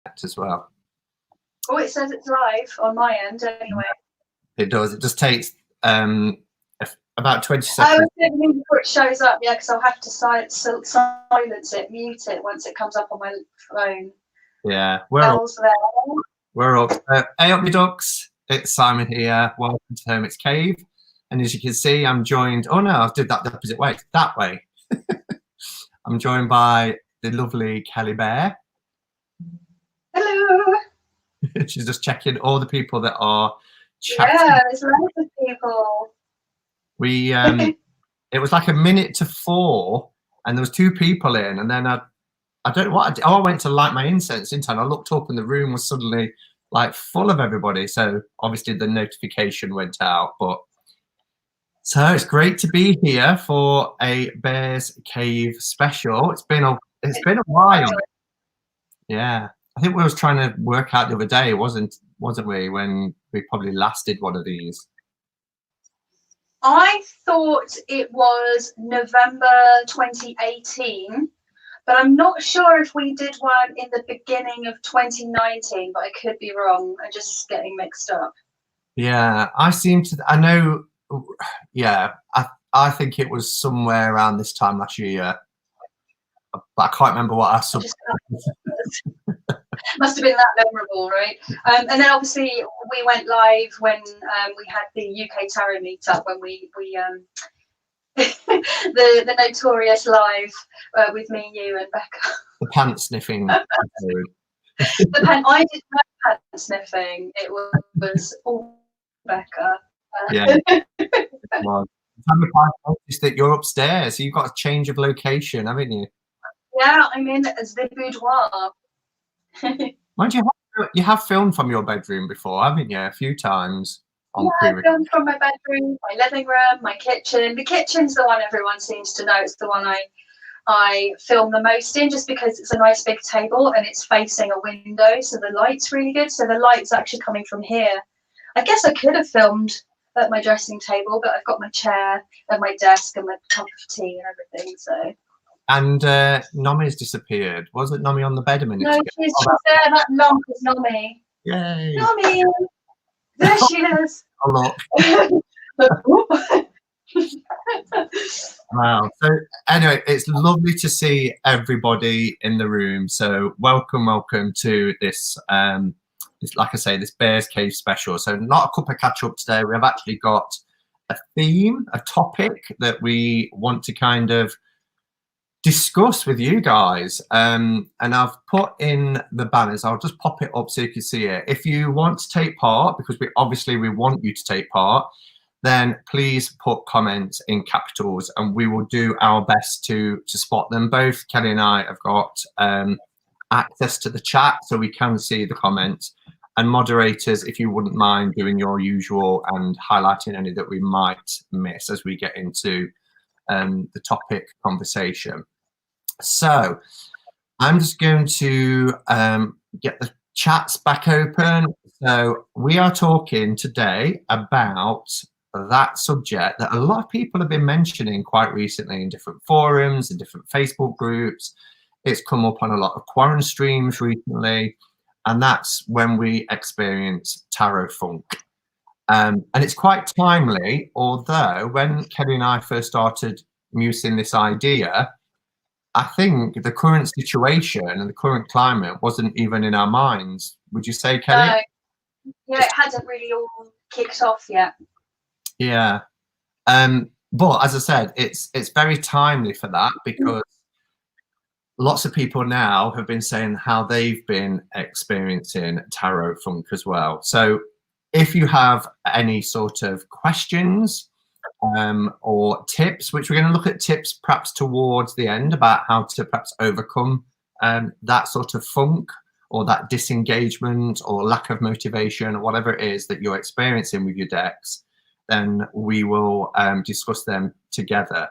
as well. Oh, it says it's live on my end anyway. It does. It just takes about 20 seconds. Oh, before it shows up, yeah, because I'll have to silence it, mute it once it comes up on my phone. Yeah, we're up. Hey up, you ducks. It's Simon here. Welcome to Hermit's Cave. And as you can see, I'm joined. Oh no, I did that the opposite way. That way. I'm joined by the lovely Kelly Bear. Hello. She's just checking all the people that are chatting. Yeah, there's loads of people. We it was like 4:01, and there was 2 people in, and then I don't know what I did. Oh, I went to light my incense, didn't I? And I looked up, and the room was suddenly like full of everybody. So obviously the notification went out. But so it's great to be here for a Bears Cave special. It's been a while. Yeah, I think we was trying to work out the other day, wasn't we, when we probably last did one of these? I thought it was November 2018, but I'm not sure if we did one in the beginning of 2019, but I could be wrong. I'm just getting mixed up. Yeah, I know, yeah, I think it was somewhere around this time last year, but I can't remember what I saw. Must have been that memorable, right? And then obviously we went live when we had the UK Tarot meetup, when we the notorious live with me, you, and Becca. The pants sniffing. I did no pants sniffing. It was all Becca. Yeah. Well, I noticed that you're upstairs, so you've got a change of location, haven't you? Yeah, I'm in the boudoir. Mind you have filmed from your bedroom before, haven't you? A few times. Yeah, I filmed from my bedroom, my living room, my kitchen. The kitchen's the one everyone seems to know. It's the one I film the most in, just because it's a nice big table and it's facing a window, so the light's really good. So the light's actually coming from here. I guess I could have filmed at my dressing table, but I've got my chair and my desk and my cup of tea and everything, so. And Nomi's disappeared. Wasn't Nomi on the bed a minute ago? No, she's there. That lump is Nomi. Yay. Nomi! There she is. Oh, look. Wow. So anyway, it's lovely to see everybody in the room. So welcome to this, like I say, this Bears Cave special. So not a cup of catch up today. We have actually got a theme, a topic that we want to kind of discuss with you guys, and I've put in the banners. I'll just pop it up so you can see it. If you want to take part, because we want you to take part, then please put comments in capitals and we will do our best to spot them. Both Kelly and I have got access to the chat, so we can see the comments. And moderators, if you wouldn't mind doing your usual and highlighting any that we might miss as we get into the topic conversation. So I'm just going to get the chats back open. So we are talking today about that subject that a lot of people have been mentioning quite recently in different forums and different Facebook groups. It's come up on a lot of quarantine streams recently, and that's when we experience tarot funk. And it's quite timely, although when Kelly and I first started musing this idea, I think the current situation and the current climate wasn't even in our minds. Would you say, Kelly? No. Yeah, it hasn't really all kicked off yet. Yeah. But as I said, it's very timely for that, because lots of people now have been saying how they've been experiencing tarot funk as well. So if you have any sort of questions or tips, which we're going to look at tips perhaps towards the end about how to perhaps overcome that sort of funk or that disengagement or lack of motivation or whatever it is that you're experiencing with your decks, then we will discuss them together.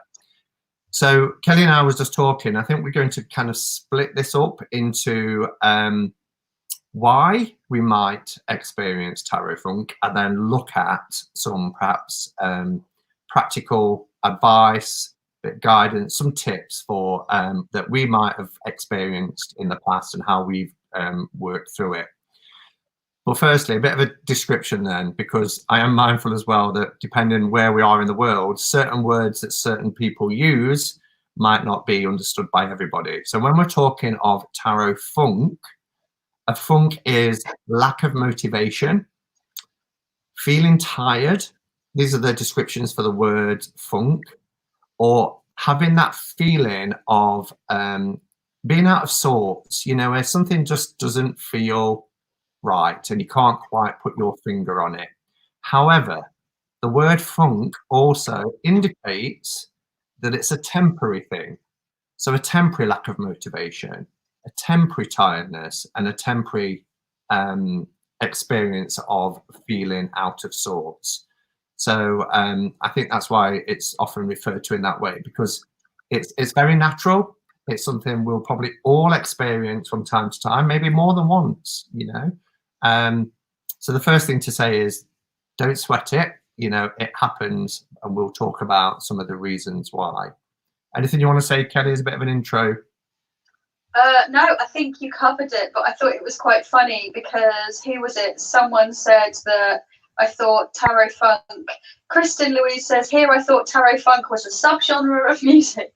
So Kelly and I was just talking, I think we're going to kind of split this up into why we might experience tarot funk, and then look at some perhaps practical advice, guidance, some tips for that we might have experienced in the past and how we've work through it. Well, firstly, a bit of a description then, because I am mindful as well that depending where we are in the world, certain words that certain people use might not be understood by everybody. So when we're talking of tarot funk, a funk is lack of motivation, feeling tired. These are the descriptions for the word funk, or having that feeling of being out of sorts, you know, where something just doesn't feel right and you can't quite put your finger on it. However, the word funk also indicates that it's a temporary thing. So a temporary lack of motivation, a temporary tiredness, and a temporary experience of feeling out of sorts. So I think that's why it's often referred to in that way, because it's very natural. It's something we'll probably all experience from time to time, maybe more than once, you know. So the first thing to say is don't sweat it. You know, it happens, and we'll talk about some of the reasons why. Anything you want to say, Kelly, as a bit of an intro? No, I think you covered it, but I thought it was quite funny because who was it? Someone said that I thought tarot funk. Kristen Louise says here I thought tarot funk was a subgenre of music.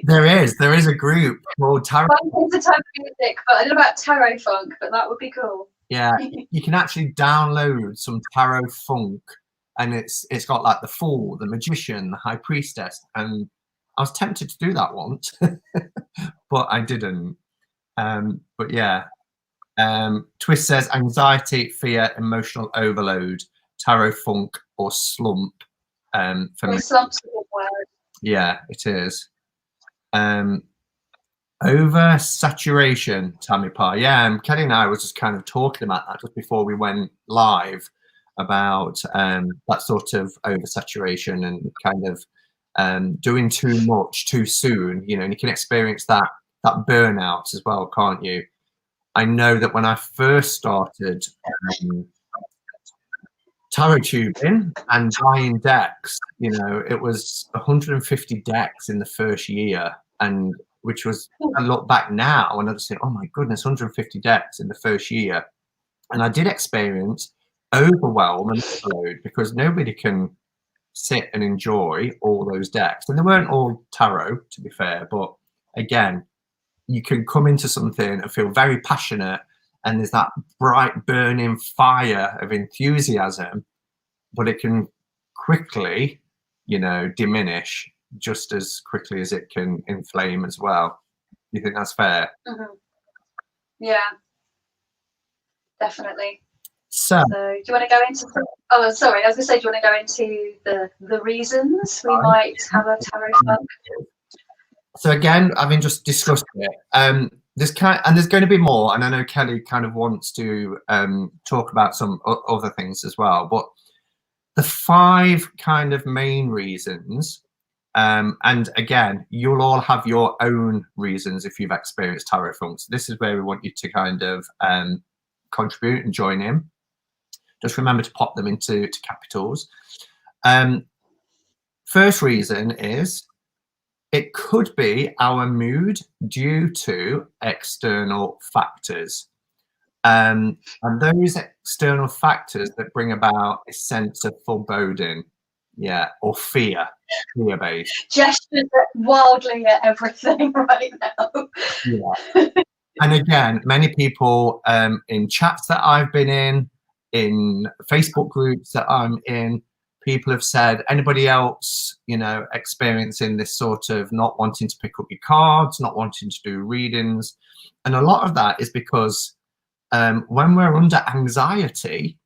There is a group called Tarot. Funk is a type of music, but I don't know about tarot funk, but that would be cool. Yeah, you can actually download some tarot funk, and it's got like the Fool, the Magician, the High Priestess, and I was tempted to do that once, but I didn't. But yeah, Twist says anxiety, fear, emotional overload, tarot funk, or slump. For me, slump's a good word. Yeah, it is. Oversaturation, Tammy Parr. Yeah, Kelly and I was just kind of talking about that just before we went live, about that sort of oversaturation and kind of doing too much too soon, you know, and you can experience that burnout as well, can't you? I know that when I first started tarot tubing and buying decks, you know, it was 150 decks in the first year, and which was, I look back now and I just think, oh my goodness, 150 decks in the first year. And I did experience overwhelm and overload because nobody can sit and enjoy all those decks. And they weren't all tarot, to be fair, but again, you can come into something and feel very passionate, and there's that bright burning fire of enthusiasm, but it can quickly, you know, diminish just as quickly as it can inflame as well. Do you think that's fair? Mm-hmm. Yeah, definitely. So do you want to go into oh sorry, I was gonna say, do you want to go into the reasons we might have a tarot funk? So again, having just discussed it, there's going to be more, and I know Kelly kind of wants to talk about some other things as well, but the 5 kind of main reasons, and again, you'll all have your own reasons if you've experienced tarot funk. So this is where we want you to kind of contribute and join in. Just remember to pop them into capitals. First reason is it could be our mood due to external factors. And those external factors that bring about a sense of foreboding, yeah, or fear-based. Gestures wildly at everything right now. Yeah. And again, many people in chats that I've been in Facebook groups that I'm in, people have said, anybody else, you know, experiencing this sort of not wanting to pick up your cards, not wanting to do readings. And a lot of that is because when we're under anxiety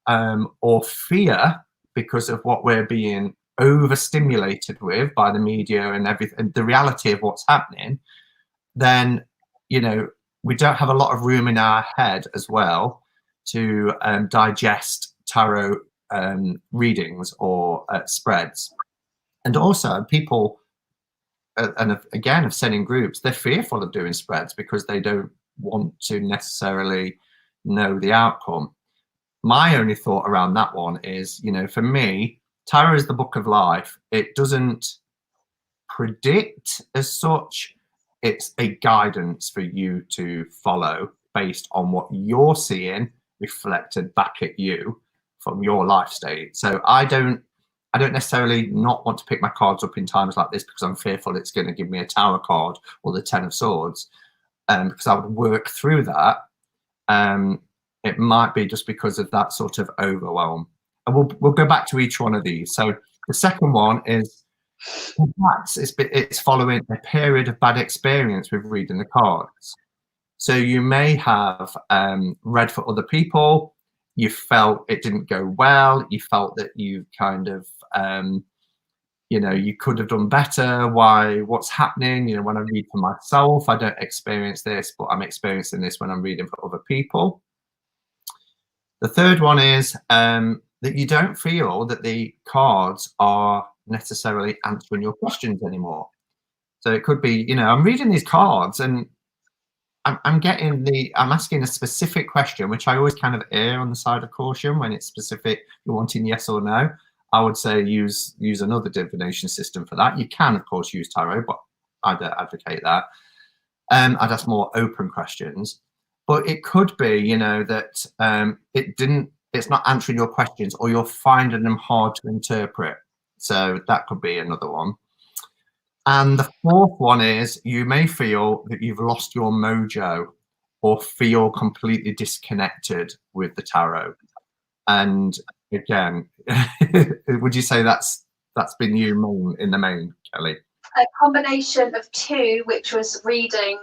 or fear because of what we're being overstimulated with by the media and everything, the reality of what's happening, then, you know, we don't have a lot of room in our head as well to digest tarot readings or spreads. And also people, and again, have said in groups, they're fearful of doing spreads because they don't want to necessarily know the outcome. My only thought around that one is, you know, for me, tarot is the book of life. It doesn't predict as such. it's a guidance for you to follow based on what you're seeing reflected back at you from your life state. So I don't necessarily not want to pick my cards up in times like this because I'm fearful it's going to give me a Tower card or the Ten of Swords, because I would work through that. It might be just because of that sort of overwhelm. And we'll go back to each one of these. So the second one is, perhaps it's following a period of bad experience with reading the cards. So you may have read for other people, you felt it didn't go well, you felt that you kind of, you know, you could have done better. What's happening? You know, when I read for myself, I don't experience this, but I'm experiencing this when I'm reading for other people. The third one is that you don't feel that the cards are necessarily answering your questions anymore. So it could be, you know, I'm reading these cards and I'm asking a specific question, which I always kind of err on the side of caution when it's specific, you're wanting yes or no. I would say use another divination system for that. You can, of course, use tarot, but I don't advocate that. I'd ask more open questions. But it could be, you know, that it's not answering your questions, or you're finding them hard to interpret. So that could be another one. And the fourth one is, you may feel that you've lost your mojo or feel completely disconnected with the tarot. And again, would you say that's been you in the main, Kelly? A combination of two, which was reading,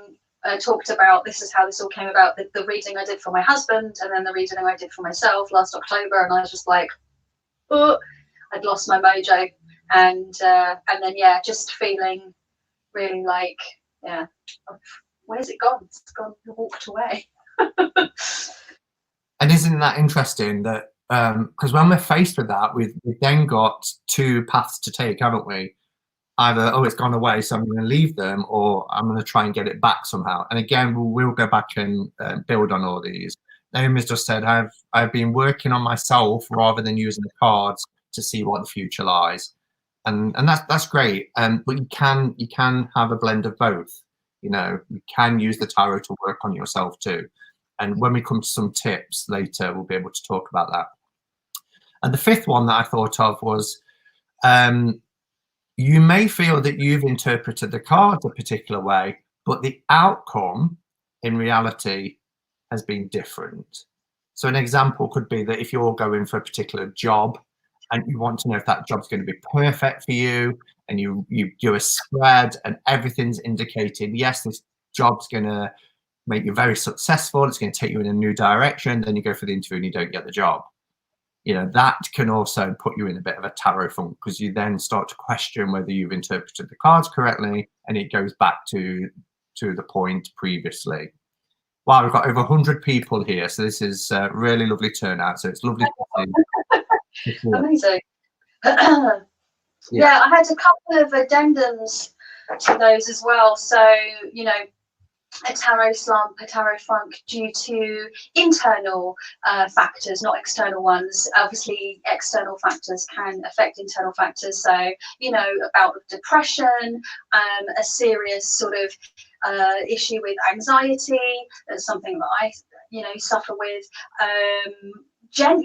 talked about, this is how this all came about, the reading I did for my husband, and then the reading I did for myself last October, and I was just like, oh, I'd lost my mojo. And then, yeah, just feeling really like, yeah, where's it gone? It's gone, walked away. And isn't that interesting that, because when we're faced with that, we've then got two paths to take, haven't we? Either, oh, it's gone away, so I'm going to leave them, or I'm going to try and get it back somehow. And again, we'll go back and build on all these. Naomi's just said, I've been working on myself rather than using the cards to see what the future lies. And that's great. But you can have a blend of both. You know, you can use the tarot to work on yourself too. And when we come to some tips later, we'll be able to talk about that. And the fifth one that I thought of was, you may feel that you've interpreted the cards a particular way, but the outcome in reality has been different. So an example could be that if you're going for a particular job and you want to know if that job's going to be perfect for you, and you do a spread and everything's indicated, yes, this job's going to make you very successful, it's going to take you in a new direction, then you go for the interview and you don't get the job. You know, that can also put you in a bit of a tarot funk, because you then start to question whether you've interpreted the cards correctly, and it goes back to the point previously. Wow, we've got over 100 people here, so this is a really lovely turnout. So it's lovely to see. Amazing. Yeah, I had a couple of addendums to those as well. So, you know, a tarot slump, a tarot funk due to internal factors, not external ones. Obviously, external factors can affect internal factors. So, you know, about depression, a serious sort of issue with anxiety. That's something that I, you know, suffer with.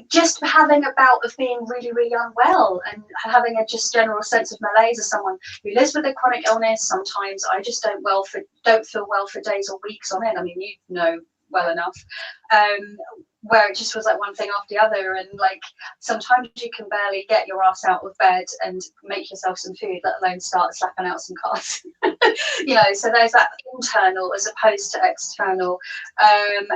Just having a bout of being really, really unwell, and having a just general sense of malaise. As someone who lives with a chronic illness, sometimes I just don't feel well for days or weeks on end. I mean, you know well enough, where it just was like one thing after the other, and like sometimes you can barely get your ass out of bed and make yourself some food, let alone start slapping out some cards. You know, so there's that internal as opposed to external.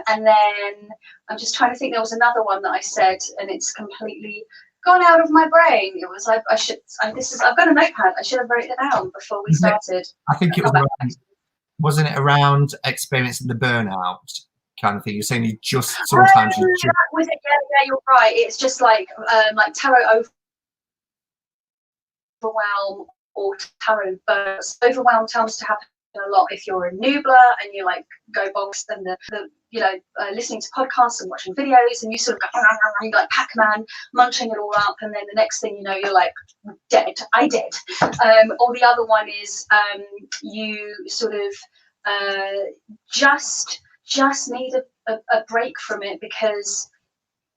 And then I'm just trying to think, there was another one that I said and it's completely gone out of my brain. It was like, I've got a notepad, I should have wrote it down before we started. I think it was wasn't it around experiencing the burnout kind of thing? You're saying you just sometimes you just... Was it? Yeah, you're right. It's just like tarot overwhelm or tarot bursts. Overwhelm tends to happen a lot if you're a noobler and you like go bonkers and the you know, listening to podcasts and watching videos, and you sort of go like Pac-Man, munching it all up, and then the next thing you know, you're like dead. Or the other one is you sort of just need a break from it, because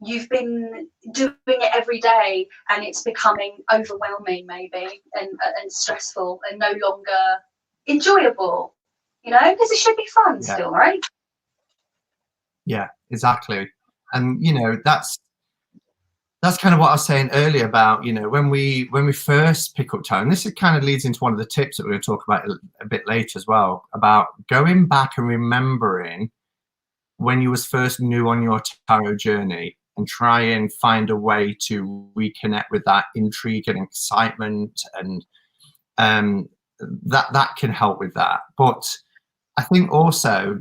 you've been doing it every day and it's becoming overwhelming maybe, and stressful and no longer enjoyable, because it should be fun still, right? Yeah, exactly. And that's kind of what I was saying earlier about, when we first pick up tarot, and this kind of leads into one of the tips that we're going to talk about a bit later as well, about going back and remembering when you was first new on your tarot journey, and try and find a way to reconnect with that intrigue and excitement, and that can help with that. But I think also,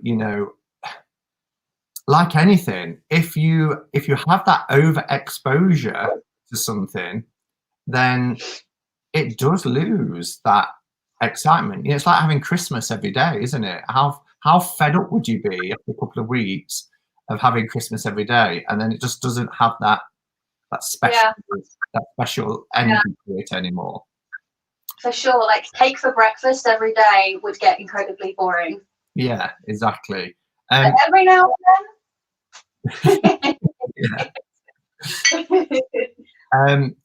like anything, if you have that overexposure to something, then it does lose that excitement. It's like having Christmas every day, isn't it? How fed up would you be after a couple of weeks of having Christmas every day, and then it just doesn't have that special energy to it anymore? For sure, like cake for breakfast every day would get incredibly boring. Yeah, exactly. But every now and then.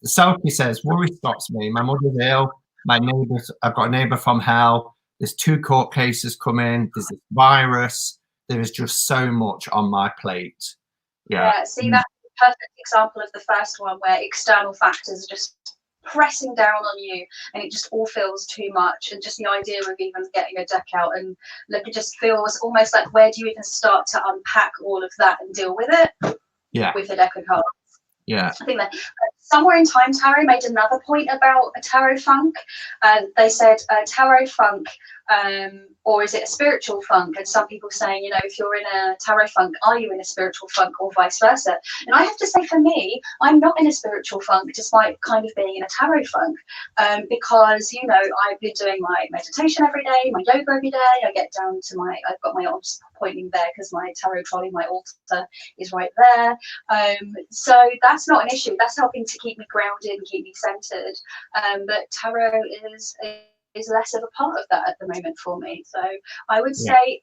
Selkie says, worry stops me. My mother's ill. I've got a neighbour from hell. There's 2 court cases coming. There's this virus. There is just so much on my plate. Yeah, see, that's a perfect example of the first one, where external factors are just pressing down on you, and it just all feels too much. And just the idea of even getting a deck out and look, it just feels almost like, where do you even start to unpack all of that and deal with it? Yeah. With a deck of cards. Yeah. I think that Somewhere in Time Tarot made another point about a tarot funk. They said tarot funk, or is it a spiritual funk? And some people saying, if you're in a tarot funk, are you in a spiritual funk, or vice versa? And I have to say, for me, I'm not in a spiritual funk, despite kind of being in a tarot funk, because I've been doing my meditation every day, my yoga every day. I get down to I've got my arms pointing there because my tarot trolley, my altar, is right there. So that's not an issue. That's helping to keep me grounded and keep me centered. But tarot is less of a part of that at the moment for me. So I would say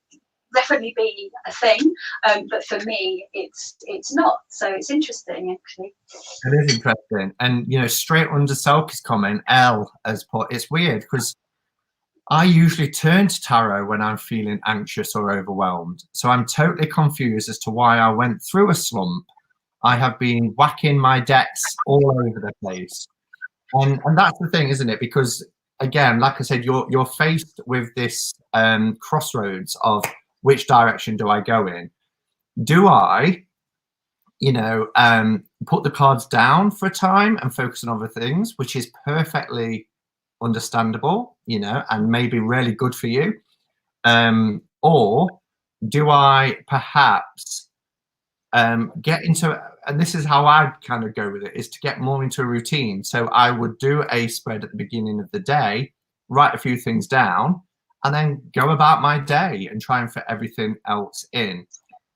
definitely be a thing, but for me it's not. So it's interesting, actually. It is interesting. And straight under Selkie's comment, L has put, it's weird because I usually turn to tarot when I'm feeling anxious or overwhelmed. So I'm totally confused as to why I went through a slump. I have been whacking my decks all over the place. And that's the thing, isn't it? Because again, like I said, you're faced with this crossroads of which direction do I go in? Do I, put the cards down for a time and focus on other things, which is perfectly understandable, and maybe really good for you? Or do I perhaps get into, and this is how I kind of go with it, is to get more into a routine. So I would do a spread at the beginning of the day, write a few things down, and then go about my day and try and fit everything else in.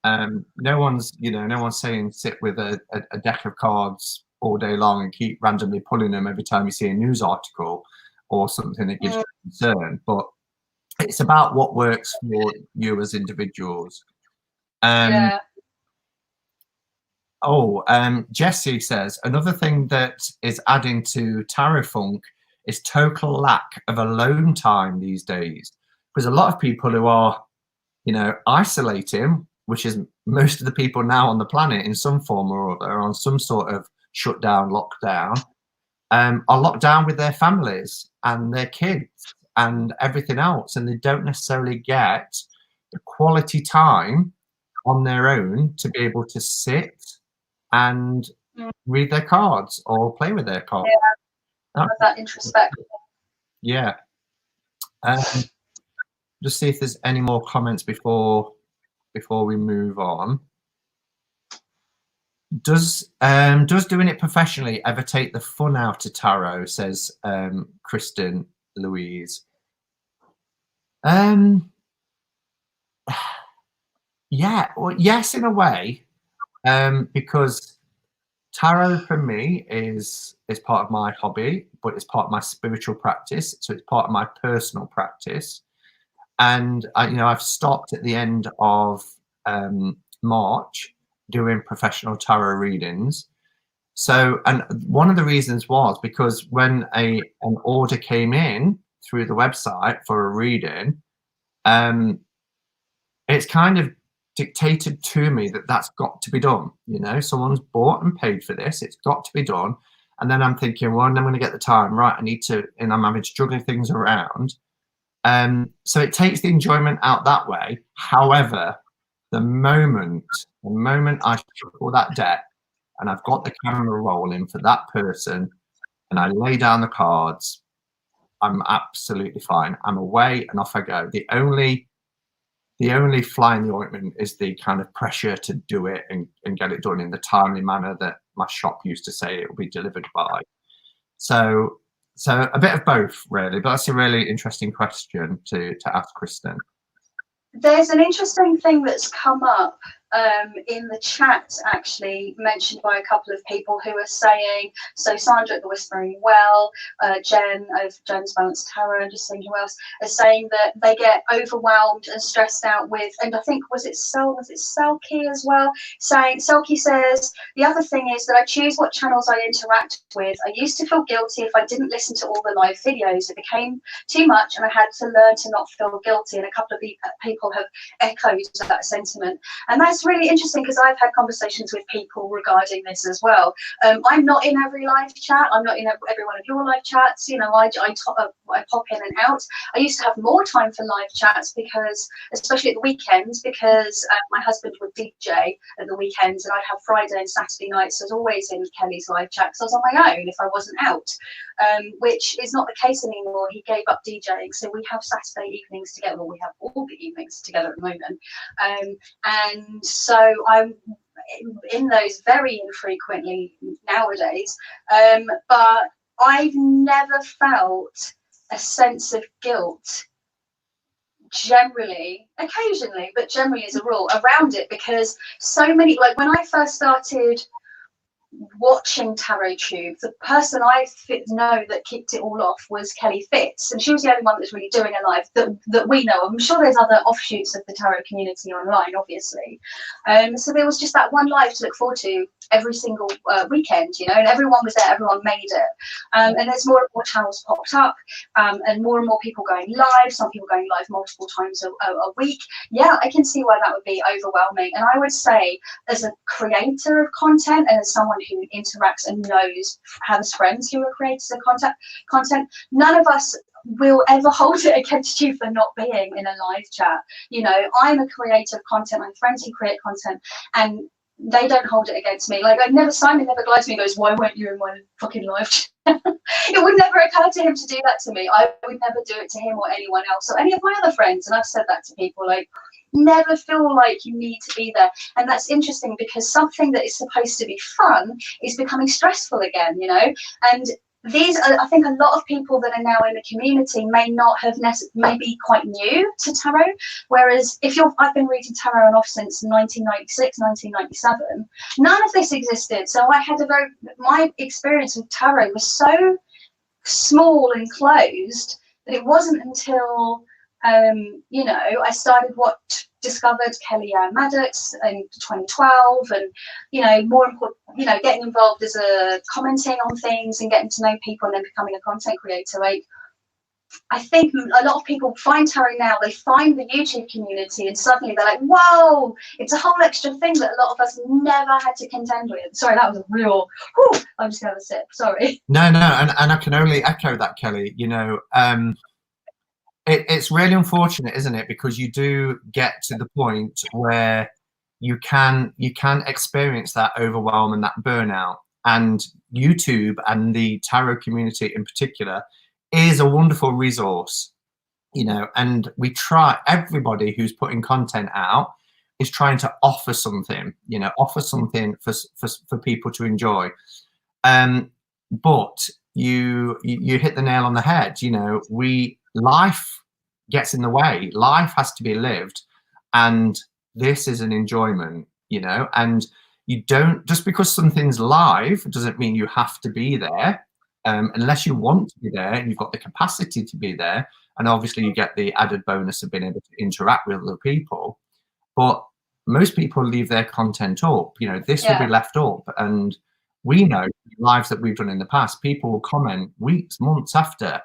No one's saying sit with a deck of cards all day long and keep randomly pulling them every time you see a news article or something that gives you concern. But it's about what works for you as individuals. Jesse says, another thing that is adding to tarot funk is total lack of alone time these days. Because a lot of people who are, isolating, which is most of the people now on the planet in some form or other, on some sort of shutdown, lockdown, are locked down with their families and their kids and everything else. And they don't necessarily get the quality time on their own to be able to sit and read their cards or play with their cards. That introspection. Yeah. Just see if there's any more comments before we move on. Does doing it professionally ever take the fun out of tarot? Says Kristen Louise. Yeah, well, yes, in a way, because tarot for me is part of my hobby, but it's part of my spiritual practice. So it's part of my personal practice. And I've stopped at the end of March doing professional tarot readings. So, and one of the reasons was because when an order came in through the website for a reading, it's kind of dictated to me that that's got to be done. Someone's bought and paid for this, it's got to be done. And then I'm thinking, well, I'm going to get the time right, I need to, and I'm having to juggle things around. So it takes the enjoyment out that way. However, the moment I shuffle that deck and I've got the camera rolling for that person and I lay down the cards, I'm absolutely fine. I'm away and off I go. The only fly in the ointment is the kind of pressure to do it and get it done in the timely manner that my shop used to say it will be delivered by. So a bit of both, really. But that's a really interesting question to ask Kristen. There's an interesting thing that's come up in the chat, actually, mentioned by a couple of people who are saying, so Sandra at the Whispering Well, Jen of Jen's Balanced Tarot, and just saying who else, are saying that they get overwhelmed and stressed out with, and I think, was it Selkie as well? Selkie says, the other thing is that I choose what channels I interact with. I used to feel guilty if I didn't listen to all the live videos. It became too much and I had to learn to not feel guilty, and a couple of people have echoed that sentiment. And that's really interesting because I've had conversations with people regarding this as well. I'm not in every live chat. I'm not in every one of your live chats. I pop in and out. I used to have more time for live chats because, especially at the weekends, because my husband would DJ at the weekends and I'd have Friday and Saturday nights. So I was always in Kelly's live chat because I was on my own if I wasn't out, which is not the case anymore. He gave up DJing. So we have Saturday evenings together. Well, we have all the evenings together at the moment. And so I'm in those very infrequently nowadays. But I've never felt a sense of guilt generally, occasionally, but generally as a rule around it, because so many, like when I first started watching Tarot Tube, the person I know that kicked it all off was Kelly Fitz, and she was the only one that was really doing a live that we know of. I'm sure there's other offshoots of the tarot community online, obviously. So there was just that one live to look forward to every single weekend, and everyone was there, everyone made it. And there's more and more channels popped up, and more people going live, some people going live multiple times a week. Yeah, I can see why that would be overwhelming. And I would say, as a creator of content and as someone who interacts and has friends who are creators of content, none of us will ever hold it against you for not being in a live chat. I'm a creator of content, I have friends who create content, and they don't hold it against me. Like, Simon never glides me and goes, why weren't you in my fucking live chat? It would never occur to him to do that to me. I would never do it to him or anyone else or any of my other friends. And I've said that to people, like, never feel like you need to be there. And that's interesting because something that is supposed to be fun is becoming stressful again, and these are, I think, a lot of people that are now in the community may not have may be quite new to tarot, whereas I've been reading tarot on off since 1996, 1997, none of this existed. So my experience with tarot was so small and closed that it wasn't until I started discovered Kellyanne Maddox in 2012, and more important, getting involved as commenting on things and getting to know people and then becoming a content creator. Like, I think a lot of people find tarot now, they find the YouTube community and suddenly they're like, whoa, it's a whole extra thing that a lot of us never had to contend with. Sorry, that was a real, I'm just gonna have a sip, sorry. No, and I can only echo that, Kelly. It's really unfortunate, isn't it? Because you do get to the point where you can experience that overwhelm and that burnout. And YouTube and the tarot community in particular is a wonderful resource, and everybody who's putting content out is trying to offer something, for people to enjoy. But you hit the nail on the head. Life gets in the way. Life has to be lived, and this is an enjoyment, and you don't, just because something's live doesn't mean you have to be there, unless you want to be there and you've got the capacity to be there. and obviously you get the added bonus of being able to interact with other people. But most people leave their content up. You know, this will be left up, and we know lives that we've done in the past, people will comment weeks, months after,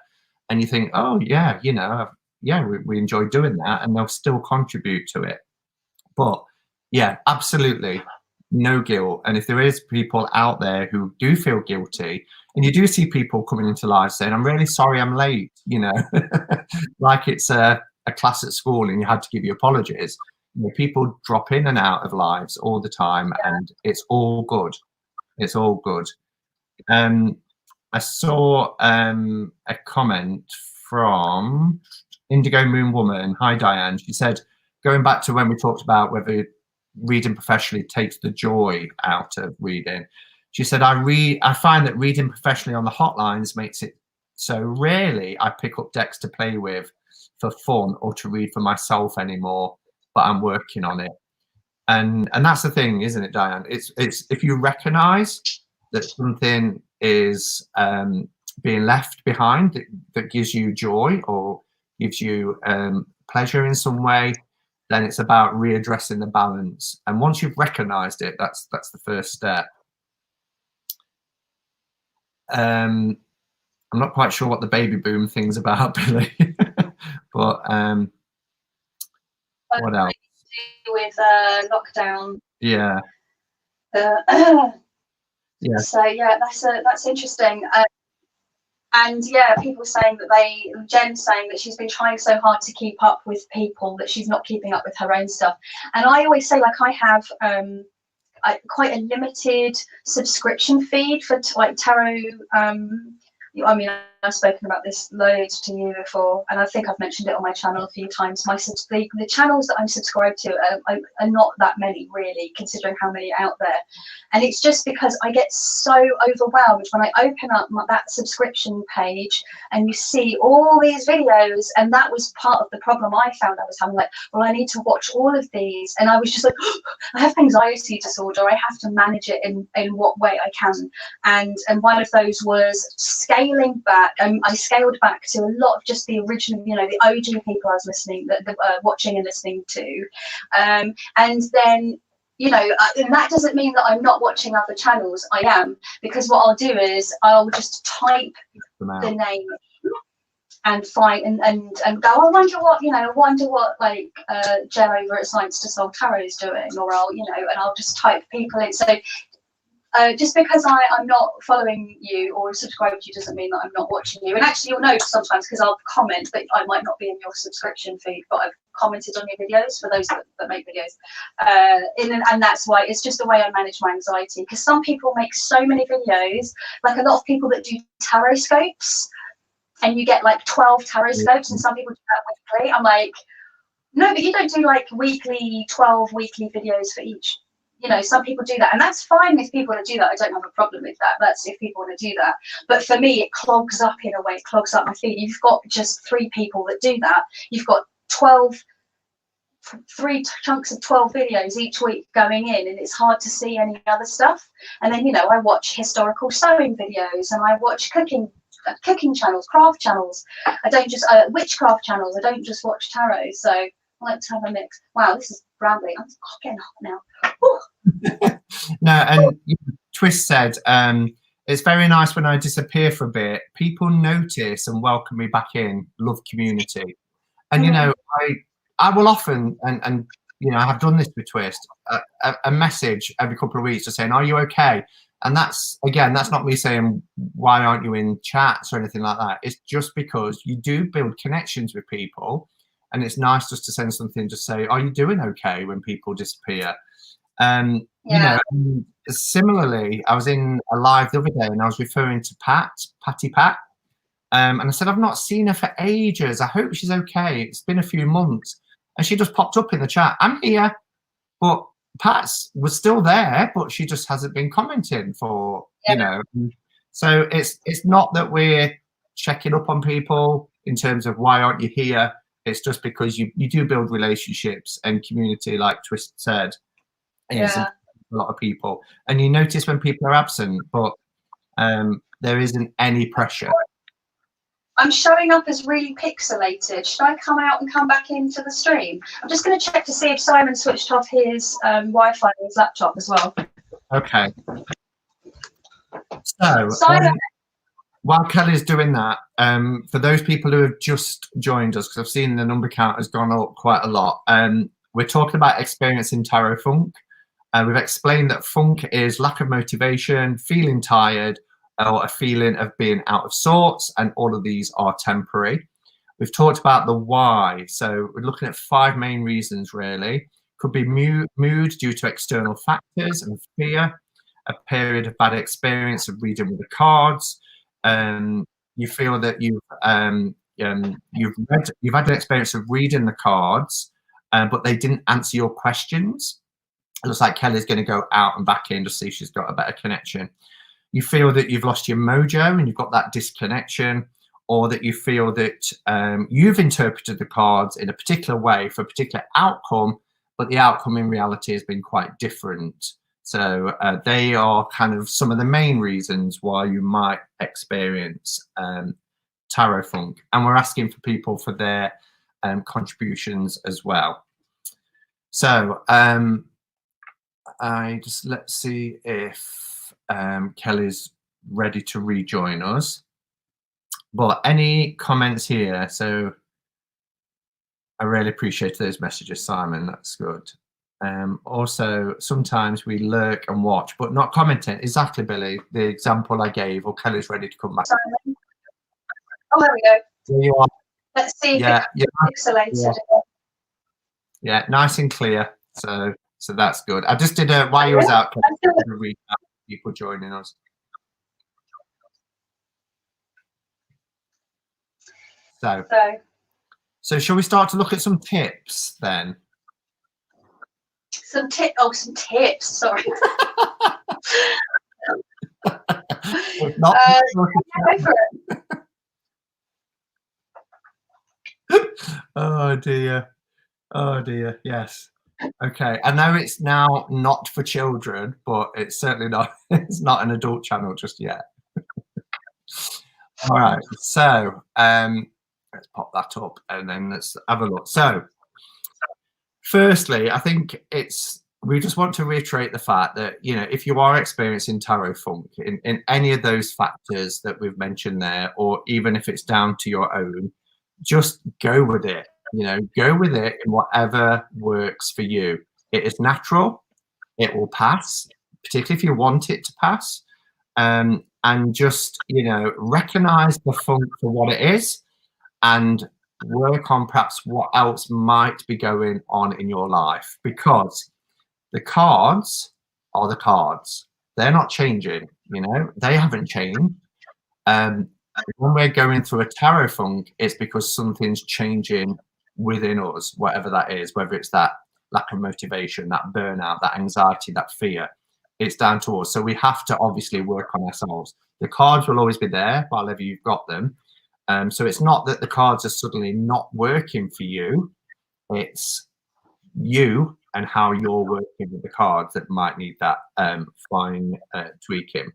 and you think, oh yeah, you know, yeah, we enjoy doing that, and they'll still contribute to it. But yeah, absolutely no guilt. And if there is people out there who do feel guilty, and you do see people coming into live saying, I'm really sorry I'm late, you know, like it's a class at school and you had to give your apologies. You know, people drop in and out of lives all the time, and it's all good. It's all good. I saw a comment from Indigo Moon Woman. Hi, Diane. She said, going back to when we talked about whether reading professionally takes the joy out of reading. She said, I find that reading professionally on the hotlines makes it so rarely I pick up decks to play with for fun or to read for myself anymore, but I'm working on it. And that's the thing, isn't it, Diane? It's if you recognize that something is being left behind that gives you joy or gives you pleasure in some way, then it's about readdressing the balance. And once you've recognized it, that's the first step. I'm not quite sure what the baby boom thing's about, Billy, but what else? With lockdown. Yeah. Yeah. So yeah, that's interesting. And yeah, people saying that Jen saying that she's been trying so hard to keep up with people that she's not keeping up with her own stuff. And I always say, like, I have quite a limited subscription feed for like tarot. I mean, I've spoken about this loads to you before, and I think I've mentioned it on my channel a few times. The channels that I'm subscribed to are not that many, really, considering how many are out there. And it's just because I get so overwhelmed when I open up that subscription page and you see all these videos. And that was part of the problem I found I was having. Like, well, I need to watch all of these, and I was just like, oh, I have anxiety disorder. I have to manage it in what way I can. And one of those was scaling back. I scaled back to a lot of just the original, you know, the OG people I was listening, watching and listening to, and then, you know, and that doesn't mean that I'm not watching other channels. I am, because what I'll do is I'll just type the name and find and go, I wonder what, you know, like Jen over at Science to Solve Tarot is doing, or I'll, you know, and I'll just type people in. So just because I'm not following you or subscribed to you doesn't mean that I'm not watching you. And actually, you'll know sometimes because I'll comment, but I might not be in your subscription feed, but I've commented on your videos for those that make videos. And that's why it's just a way I manage my anxiety, because some people make so many videos, like a lot of people that do tarot scopes, and you get like 12 tarot scopes, and some people do that weekly. I'm like, no, but you don't do like 12 weekly videos for each. You know, some people do that, and that's fine if people want to do that. I don't have a problem with that. That's if people want to do that. But for me, it clogs up in a way, clogs up my feed. You've got just 3 people that do that. You've got 3 chunks of 12 videos each week going in, and it's hard to see any other stuff. And then, you know, I watch historical sewing videos, and I watch cooking channels, craft channels. I don't just witchcraft channels. I don't just watch tarot. So I like to have a mix. Wow, this is rambling. I'm getting hot now. No, and Twist said, it's very nice when I disappear for a bit. People notice and welcome me back in. Love community. And you know, I will often, and you know, I have done this with Twist, a message every couple of weeks just saying, are you okay? And that's, again, that's not me saying, why aren't you in chats or anything like that. It's just because you do build connections with people, and it's nice just to send something, just say, are you doing okay, when people disappear? You know, similarly, I was in a live the other day and I was referring to Patty Pat, and I said, I've not seen her for ages. I hope she's okay. It's been a few months. And she just popped up in the chat. I'm here. But Pat's was still there, but she just hasn't been commenting for, you know. So it's not that we're checking up on people in terms of why aren't you here. It's just because you do build relationships and community, like Twist said. Is a lot of people, and you notice when people are absent, but there isn't any pressure. I'm showing up as really pixelated. Should I come out and come back into the stream? I'm just going to check to see if Simon switched off his Wi-Fi on his laptop as well. Okay. So, Simon. while Kelly's doing that, for those people who have just joined us, because I've seen the number count has gone up quite a lot, we're talking about experiencing tarot funk. We've explained that funk is lack of motivation, feeling tired, or a feeling of being out of sorts, and all of these are temporary. We've talked about the why, so we're looking at 5 main reasons really. Could be mood due to external factors and fear, a period of bad experience of reading with the cards. You feel that you've had an experience of reading the cards, but they didn't answer your questions. It looks like Kelly's going to go out and back in to see if she's got a better connection. You feel that you've lost your mojo and you've got that disconnection, or that you feel that you've interpreted the cards in a particular way for a particular outcome, but the outcome in reality has been quite different. So they are kind of some of the main reasons why you might experience tarot funk. And we're asking for people for their contributions as well. So let's see if Kelly's ready to rejoin us. But any comments here? So I really appreciate those messages, Simon. That's good. Also, sometimes we lurk and watch, but not commenting. Exactly, Billy. The example I gave, or Kelly's ready to come back. Simon. Oh, there we go. There you are. Let's see if it's pixelated. Yeah, nice and clear. So that's good. I just did a while you was out, people joining us. So shall we start to look at some tips then? Some tips. Sorry. Oh dear. Yes. Okay. I know it's now not for children, but it's certainly not. It's not an adult channel just yet. All right. So let's pop that up and then let's have a look. So firstly, I think we just want to reiterate the fact that, if you are experiencing tarot funk in any of those factors that we've mentioned there, or even if it's down to your own, just go with it. Go with it in whatever works for you. It is natural. It will pass, particularly if you want it to pass. And just, recognize the funk for what it is and work on perhaps what else might be going on in your life, because the cards are the cards. They're not changing, they haven't changed. When we're going through a tarot funk, it's because something's changing within us, whatever that is, whether it's that lack of motivation, that burnout, that anxiety, that fear. It's down to us. So we have to obviously work on ourselves. The cards will always be there while ever you've got them. So it's not that the cards are suddenly not working for you. It's you and how you're working with the cards that might need that fine tweaking.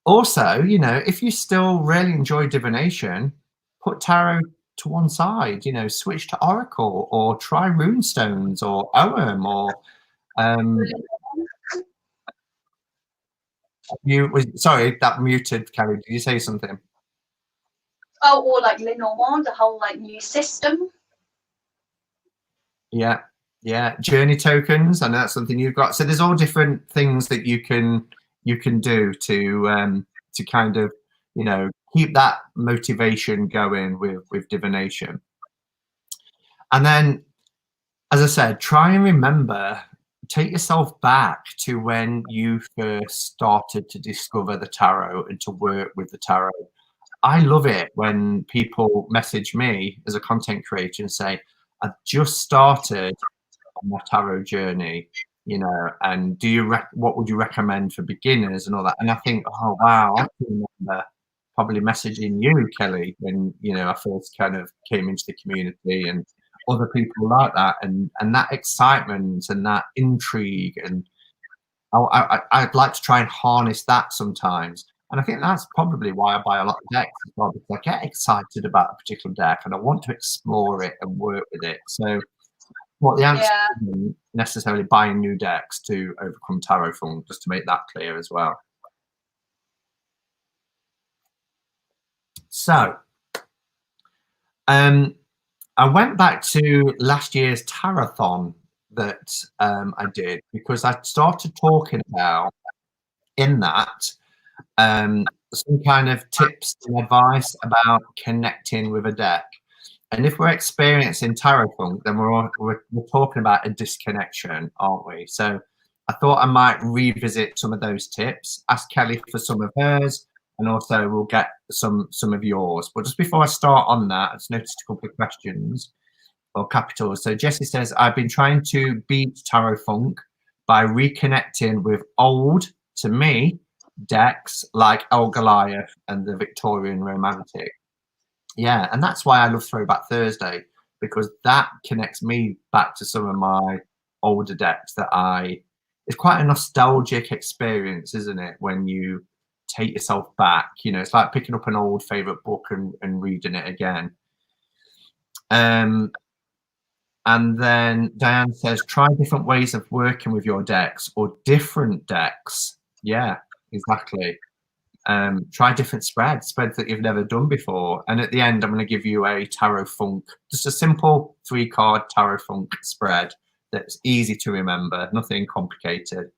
Also, if you still really enjoy divination, put tarot to one side, switch to oracle or try runestones or ogham or sorry, that muted, Kelly. Did you say something? Oh, or like Lenormand, the whole new system. Yeah, journey tokens. I know that's something you've got. So there's all different things that you can do to kind of keep that motivation going with divination. And then, as I said, try and remember, take yourself back to when you first started to discover the tarot and to work with the tarot. I love it when people message me as a content creator and say, I've just started on my tarot journey, and what would you recommend for beginners and all that? And I think, oh wow, I can remember probably messaging you, Kelly, when I first kind of came into the community, and other people like that, and that excitement and that intrigue, and I'd like to try and harness that sometimes. And I think that's probably why I buy a lot of decks as well, because I get excited about a particular deck and I want to explore it and work with it. So what the answer isn't necessarily buying new decks to overcome tarot funk, just to make that clear as well. So I went back to last year's Tarathon that I did, because I started talking about in that some kind of tips and advice about connecting with a deck. And if we're experiencing tarot funk, then we're talking about a disconnection, aren't we? So I thought I might revisit some of those tips, ask Kelly for some of hers, and also we'll get some of yours. But just before I start on that, I just noticed a couple of questions or capitals. So Jessie says, I've been trying to beat tarot funk by reconnecting with old, to me, decks like El Goliath and the Victorian Romantic. Yeah, and that's why I love Throwback Thursday, because that connects me back to some of my older decks it's quite a nostalgic experience, isn't it, when you take yourself back? You know, it's like picking up an old favorite book and reading it again. And then Diane says, try different ways of working with your decks or different decks. Yeah, exactly. Try different spreads that you've never done before. And at the end, I'm going to give you a tarot funk, just a simple 3-card tarot funk spread that's easy to remember, nothing complicated.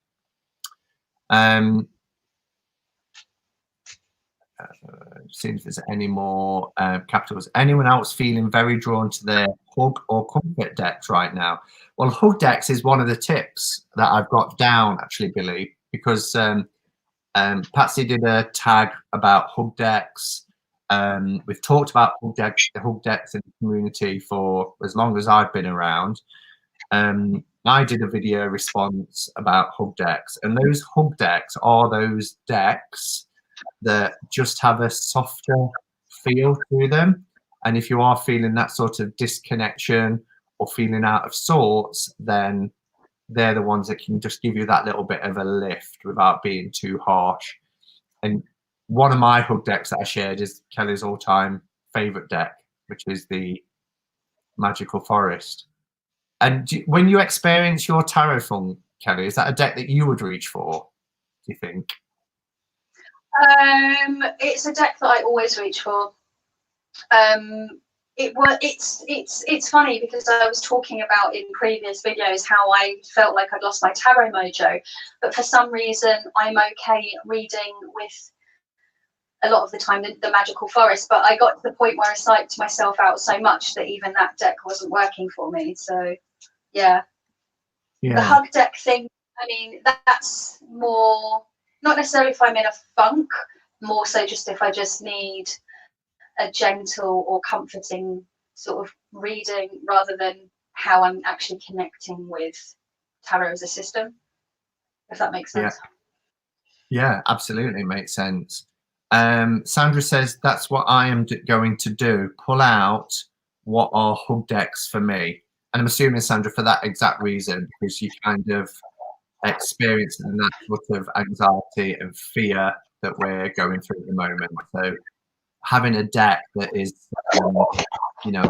See if there's any more capitals. Anyone else feeling very drawn to their hug or comfort decks right now? Well, hug decks is one of the tips that I've got down, actually, Billy, because Patsy did a tag about hug decks. We've talked about hug decks in the community for as long as I've been around. I did a video response about hug decks, and those hug decks are those decks that just have a softer feel to them. And if you are feeling that sort of disconnection or feeling out of sorts, then they're the ones that can just give you that little bit of a lift without being too harsh. And one of my hug decks that I shared is Kelly's all-time favorite deck, which is the Magical Forest. And when you experience your tarot funk, Kelly, is that a deck that you would reach for, do you think? It's a deck that I always reach for. It's funny because I was talking about in previous videos how I felt like I'd lost my tarot mojo, but for some reason I'm okay reading with a lot of the time the Magical Forest, but I got to the point where I psyched myself out so much that even that deck wasn't working for me. So yeah. The hug deck thing, I mean, that's more not necessarily if I'm in a funk, more so just if I just need a gentle or comforting sort of reading rather than how I'm actually connecting with tarot as a system, if that makes sense. Yeah, absolutely makes sense. Sandra says, that's what I am going to do, pull out what are hug decks for me. And I'm assuming, Sandra, for that exact reason, because you kind of experiencing that sort of anxiety and fear that we're going through at the moment. So having a deck that is, you know,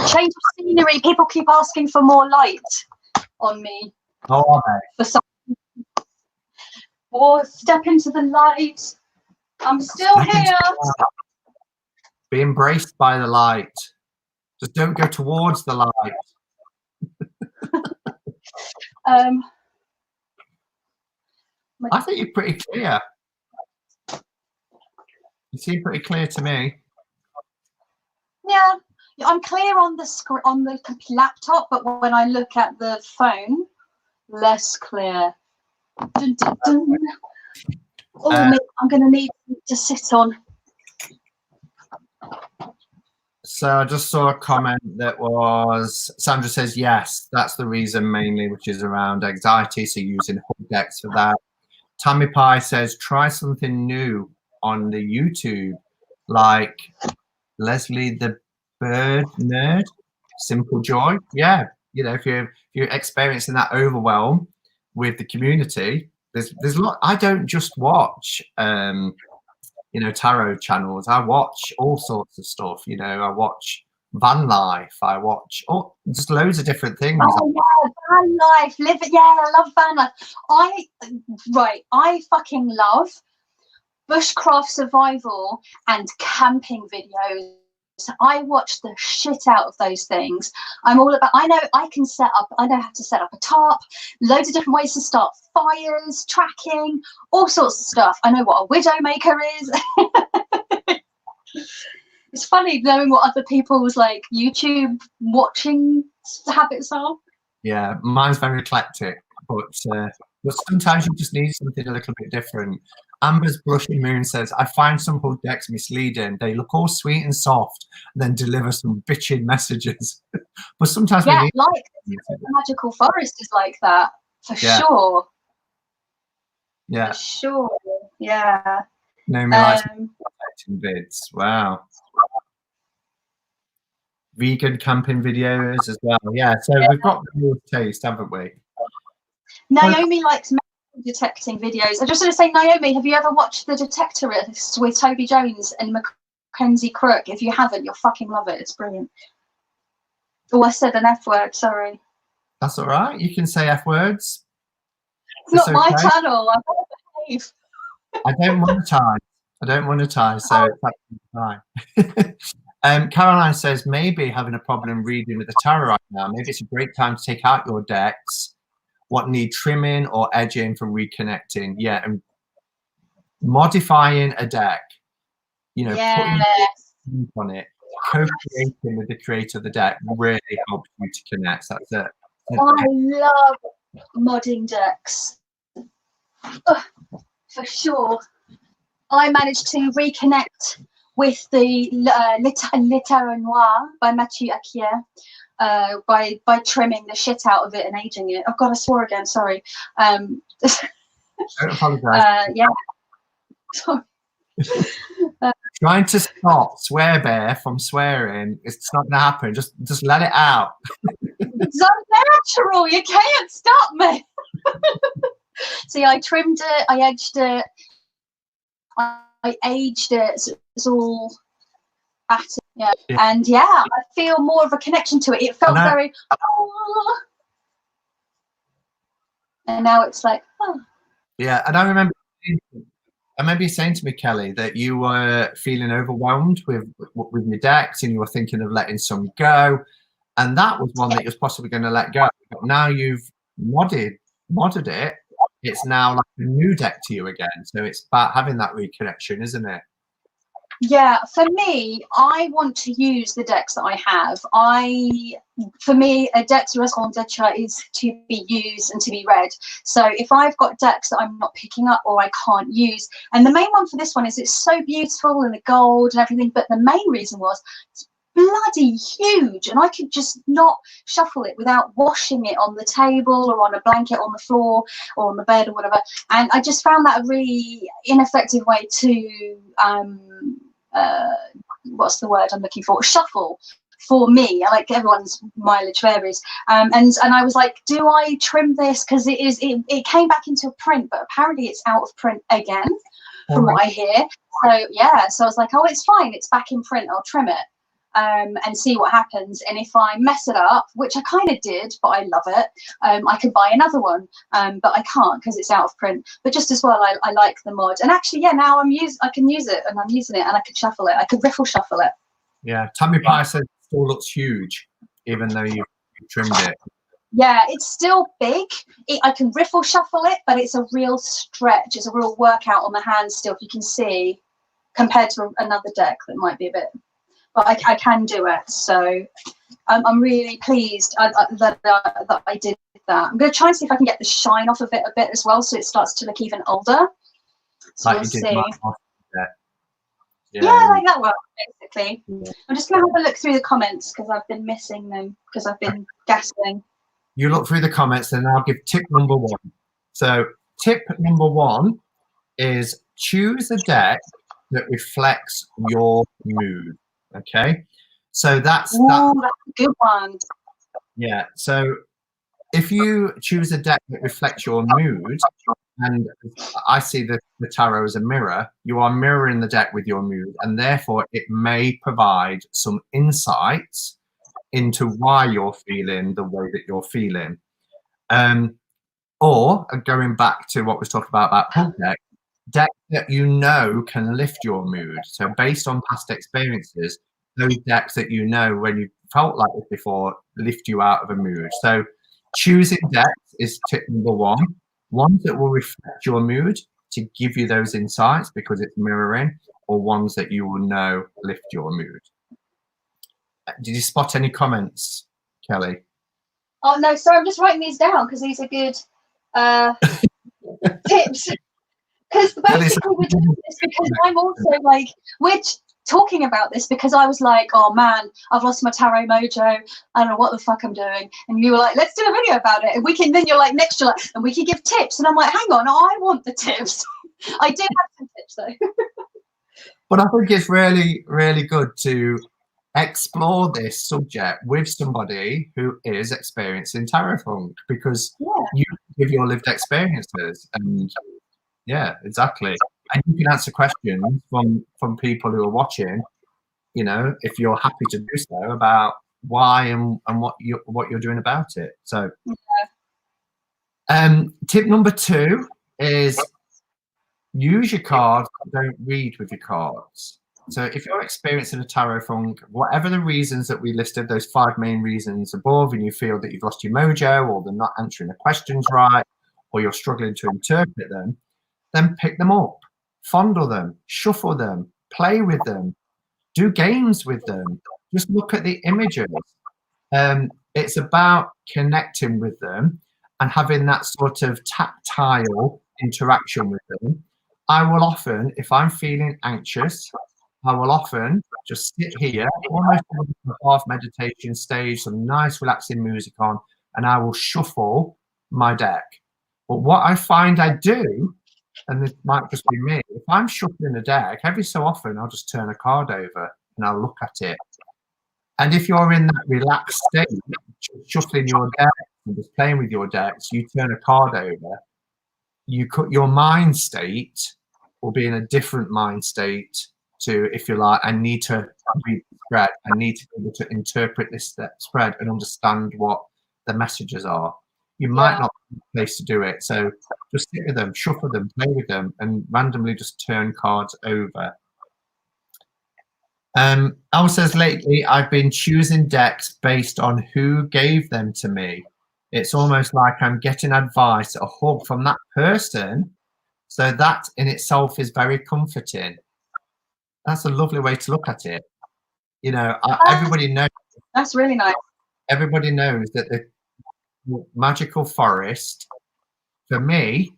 change of scenery. People keep asking for more light on me. Oh, for some. Or step into the light. I'm still here. Be embraced by the light. Just don't go towards the light. I think you're pretty clear. You seem pretty clear to me. Yeah, I'm clear on the on the laptop, but when I look at the phone, less clear. Dun, dun, dun. Oh, I'm going to need to sit on. So I just saw a comment that was, Sandra says, yes, that's the reason mainly, which is around anxiety. So using hug decks for that. Tammy Pie says, try something new on the YouTube, like Leslie the Bird Nerd, Simple Joy. Yeah, you know, if you're experiencing that overwhelm with the community, there's a lot. I don't just watch tarot channels. I watch all sorts of stuff. I watch van life. I watch just loads of different things. Oh yeah, van life, live it. Yeah, I love van life. I fucking love bushcraft survival and camping videos. I watch the shit out of those things. I know how to set up a tarp, loads of different ways to start fires, tracking, all sorts of stuff. I know what a widow maker is. It's funny knowing what other people's like YouTube watching habits are. Yeah, mine's very eclectic, but sometimes you just need something a little bit different. Amber's Blushing Moon says, I find some hood decks misleading. They look all sweet and soft and then deliver some bitching messages. But sometimes like the Magical Forest is like that, for sure. Yeah. For sure, yeah. Naomi likes vids. Wow. Vegan camping videos as well. Yeah, so we've got the real taste, haven't we? Naomi likes detecting videos. I just want to say, Naomi, have you ever watched The Detectorists with Toby Jones and Mackenzie Crook? If you haven't, you'll fucking love it. It's brilliant. Oh, I said an F word, sorry. That's all right. You can say F words. It's not my channel. I don't behave. I don't monetize, so it's fine. Caroline says, maybe having a problem reading with the tarot right now. Maybe it's a great time to take out your decks. What need trimming or edging for reconnecting? Yeah, and modifying a deck. Putting on it, co-creating with the creator of the deck really helps you to connect. That's it. I love modding decks. For sure. I managed to reconnect with the Littéra Noir by Mathieu Acquier by trimming the shit out of it and aging it. Oh God, I swore again. Sorry. Don't apologise. Yeah. Sorry. Trying to stop Swear Bear from swearing, it's not going to happen. Just let it out. It's unnatural. You can't stop me. See, I trimmed it, I edged it, I aged it, so it's all at it. Yeah. And I feel more of a connection to it. It felt very, and now it's like, Yeah, and I remember you saying to me, Kelly, that you were feeling overwhelmed with your decks and you were thinking of letting some go, and that was one that you was possibly going to let go. But now you've modded it. It's now like a new deck to you again. So it's about having that reconnection, isn't it? Yeah, for me, I want to use the decks that I have. For me, a deck's raison d'etre is to be used and to be read. So if I've got decks that I'm not picking up or I can't use, and the main one for this one is it's so beautiful and the gold and everything, but the main reason was it's bloody huge and I could just not shuffle it without washing it on the table or on a blanket on the floor or on the bed or whatever. And I just found that a really ineffective way to what's the word I'm looking for? Shuffle. For me, like everyone's mileage varies, and I was like, do I trim this because it came back into print, but apparently it's out of print again, from what I hear. So so I was like, oh, it's fine, it's back in print, I'll trim it. And see what happens. And if I mess it up, which I kind of did, but I love it, I could buy another one, but I can't because it's out of print. But just as well, I like the mod. And actually, now I can use it, and I'm using it, and I could shuffle it. I could riffle shuffle it. Yeah, Tammy Pie says it still looks huge, even though you trimmed it. Yeah, it's still big. I can riffle shuffle it, but it's a real stretch. It's a real workout on the hands still, if you can see, compared to another deck that might be a bit. But I can do it, so I'm really pleased that I did that. I'm going to try and see if I can get the shine off of it a bit as well, so it starts to look even older. So like we'll see. Yeah, like that one, basically. Yeah. I'm just going to have a look through the comments because I've been missing them because I've been gasping. You look through the comments, and I'll give tip number 1. So tip number 1 is choose a deck that reflects your mood. Okay, so that's a good one. Yeah, so if you choose a deck that reflects your mood, And I see the tarot as a mirror. You are mirroring the deck with your mood, and therefore it may provide some insights into why you're feeling the way that you're feeling. Or going back to what was talked about hug deck that you know can lift your mood. So based on past experiences, those decks that you know when you felt like this before lift you out of a mood. So choosing decks is tip number one. Ones that will reflect your mood to give you those insights because it's mirroring, or ones that you will know lift your mood. Did you spot any comments, Kelly? Oh no, sorry, I'm just writing these down because these are good tips. Because basically we're doing this because I'm also like, we're talking about this because I was like, oh man, I've lost my tarot mojo. I don't know what the fuck I'm doing. And you were like, let's do a video about it. And we can, then you're like, next you're like, and we can give tips. And I'm like, hang on, I want the tips. I do have some tips though. But I think it's really, really good to explore this subject with somebody who is experiencing tarot funk, because you give your lived experiences, and yeah, exactly. And you can answer questions from people who are watching, you know, if you're happy to do so, about why and what you're doing about it. So tip number 2 is use your cards, don't read with your cards. So if you're experiencing a tarot funk, whatever the reasons that we listed, those 5 main reasons above, and you feel that you've lost your mojo, or they're not answering the questions right, or you're struggling to interpret them, then pick them up, fondle them, shuffle them, play with them, do games with them, just look at the images. It's about connecting with them and having that sort of tactile interaction with them. I will often, if I'm feeling anxious, I will often just sit here, almost in a half meditation stage, some nice relaxing music on, and I will shuffle my deck. But what I find I do, and this might just be me, if I'm shuffling a deck, every so often I'll just turn a card over and I'll look at it. And if you're in that relaxed state, shuffling your deck and just playing with your decks, you turn a card over, your mind state will be in a different mind state to, if you're like, I need to read the spread, I need to be able to interpret this spread and understand what the messages are. You might not be the place to do it. So just sit with them, shuffle them, play with them, and randomly just turn cards over. Al says, lately I've been choosing decks based on who gave them to me. It's almost like I'm getting advice, a hug from that person. So that in itself is very comforting. That's a lovely way to look at it. You know, everybody knows. That's really nice. Everybody knows that the magical forest, for me,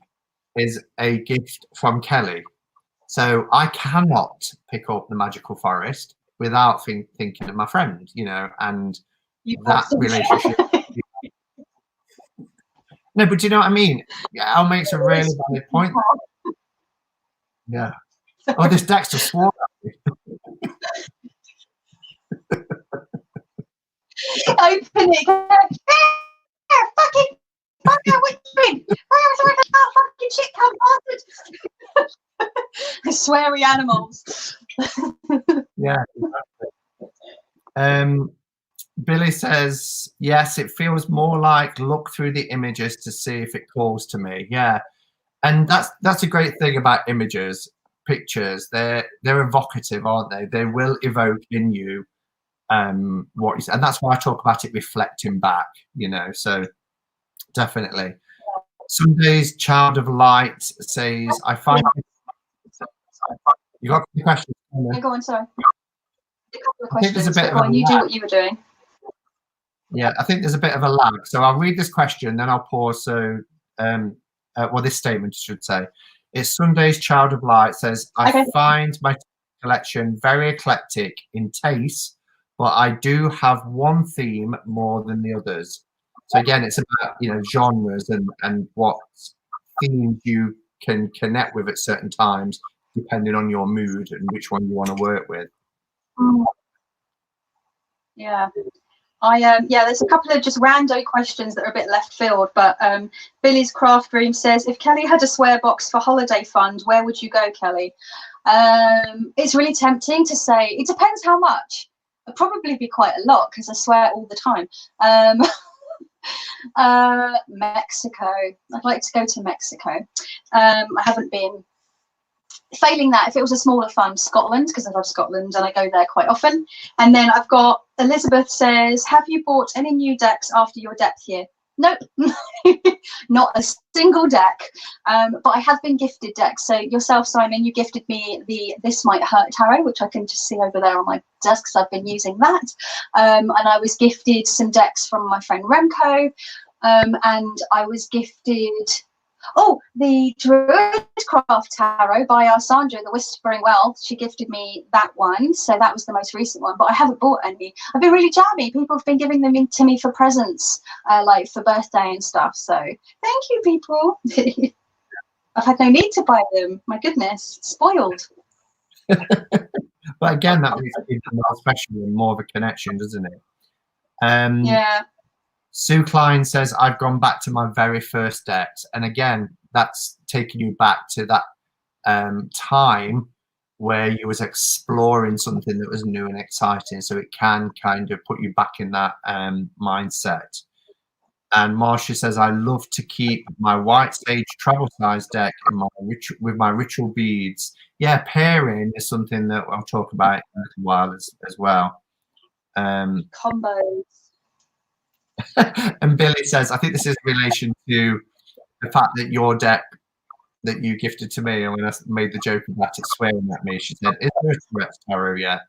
is a gift from Kelly. So I cannot pick up the magical forest without thinking of my friend, you know, and that relationship. No, but do you know what I mean? Al makes a really valid point. Yeah. Oh, this Dexter swore at me. Open it. Fucking fucker, what you doing? Fucking shit, come bastard. Sweary animals. Yeah. Exactly. Billy says, yes, it feels more like look through the images to see if it calls to me. Yeah. And that's a great thing about images, pictures. They're evocative, aren't they? They will evoke in you what you say. And that's why I talk about it reflecting back, you know. So definitely. Sunday's Child of Light says, I find you got the question. Yeah, go on, sorry. I think there's a bit of a you do what you were doing. Yeah, I think there's a bit of a lag. So I'll read this question, then I'll pause. So, well, this statement I should say. It's Sunday's Child of Light says, I find my collection very eclectic in taste, but I do have one theme more than the others. So again, it's about, you know, genres and what themes you can connect with at certain times, depending on your mood and which one you want to work with. Yeah. Yeah, there's a couple of just rando questions that are a bit left field, but Billy's Craft Room says, if Kelly had a swear box for holiday fund, where would you go, Kelly? It's really tempting to say, it depends how much. It'd probably be quite a lot because I swear all the time. Mexico. I'd like to go to Mexico. I haven't been. Failing that, if it was a smaller fund, Scotland, because I love Scotland and I go there quite often. And then I've got Elizabeth says, have you bought any new decks after your depth year? Nope, not a single deck. But I have been gifted decks. So yourself, Simon, you gifted me the This Might Hurt tarot, which I can just see over there on my desk because I've been using that. And I was gifted some decks from my friend Remco. And I was gifted the Druidcraft Tarot by our Sandra, the Whispering Wealth. She gifted me that one, so that was the most recent one, but I haven't bought any. I've been really jammy. People have been giving them to me for presents, like for birthday and stuff, so thank you, people. I've had no need to buy them. My goodness, spoiled. But again, that makes it more special and more of a connection, doesn't it? Yeah. Sue Klein says, I've gone back to my very first decks. And again, that's taking you back to that time where you was exploring something that was new and exciting. So it can kind of put you back in that mindset. And Marcia says, I love to keep my White Sage travel size deck in my with my ritual beads. Yeah, pairing is something that I'll talk about in a little while as well. Combos. And Billy says, I think this is in relation to the fact that your deck that you gifted to me, and when I made the joke about it swearing at me, she said, is there a Tourette's tarot yet?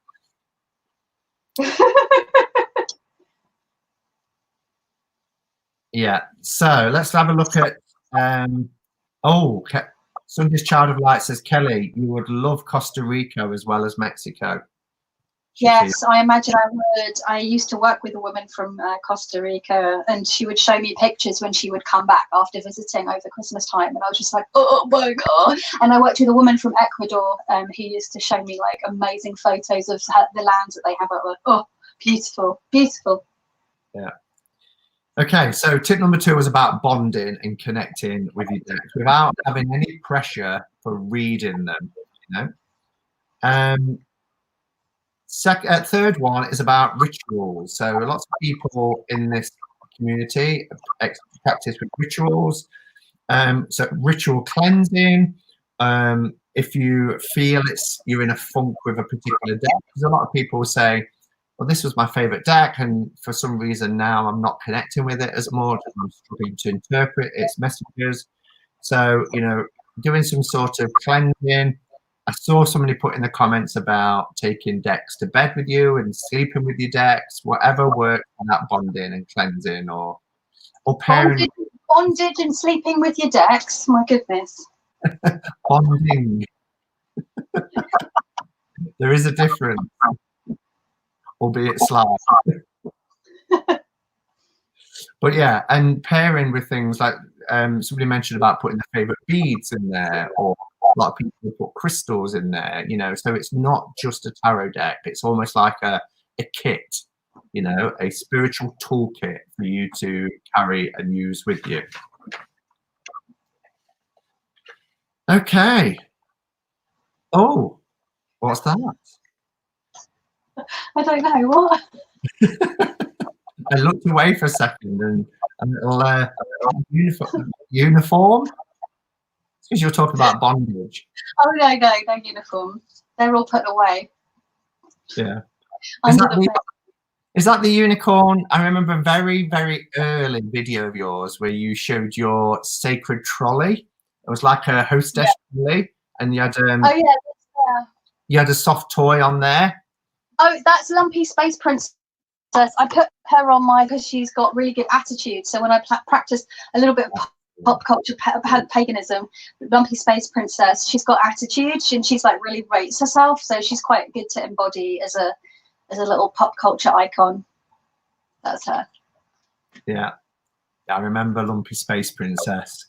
Yeah, so let's have a look at Sunday's Child of Light says, Kelly, you would love Costa Rica as well as Mexico. Yes, I imagine I would. I used to work with a woman from Costa Rica, and she would show me pictures when she would come back after visiting over Christmas time, and I was just like, oh my God. And I worked with a woman from Ecuador who used to show me like amazing photos of the lands that they have over. Oh, beautiful, beautiful. Yeah. Okay, so tip number 2 was about bonding and connecting with your decks without having any pressure for reading them, you know. Third one is about rituals. So lots of people in this community practice with rituals. So ritual cleansing. If you feel you're in a funk with a particular deck, because a lot of people say, well, this was my favorite deck, and for some reason now I'm not connecting with it as much. I'm struggling to interpret its messages. So, you know, doing some sort of cleansing. I saw somebody put in the comments about taking decks to bed with you and sleeping with your decks, whatever works on that bonding and cleansing or pairing. Bondage and sleeping with your decks, my goodness. Bonding. There is a difference, albeit slight. But yeah, and pairing with things like somebody mentioned about putting their favorite beads in there, or a lot of people put crystals in there, you know, so it's not just a tarot deck, it's almost like a kit, you know, a spiritual toolkit for you to carry and use with you. Okay. Oh, what's that? I don't know, what? I looked away for a second and a little uniform. Because you're talking about bondage. Oh no, no uniform. They're all put away. Yeah. Is that the unicorn? I remember a very, very early video of yours where you showed your sacred trolley. It was like a hostess trolley, and you had you had a soft toy on there. Oh, that's Lumpy Space Princess. I put her on because she's got really good attitude. So when I practice a little bit of pop culture paganism, Lumpy Space Princess, she's got attitude and she's like really rates herself, so she's quite good to embody as a little pop culture icon. That's her. Yeah, I remember Lumpy Space Princess.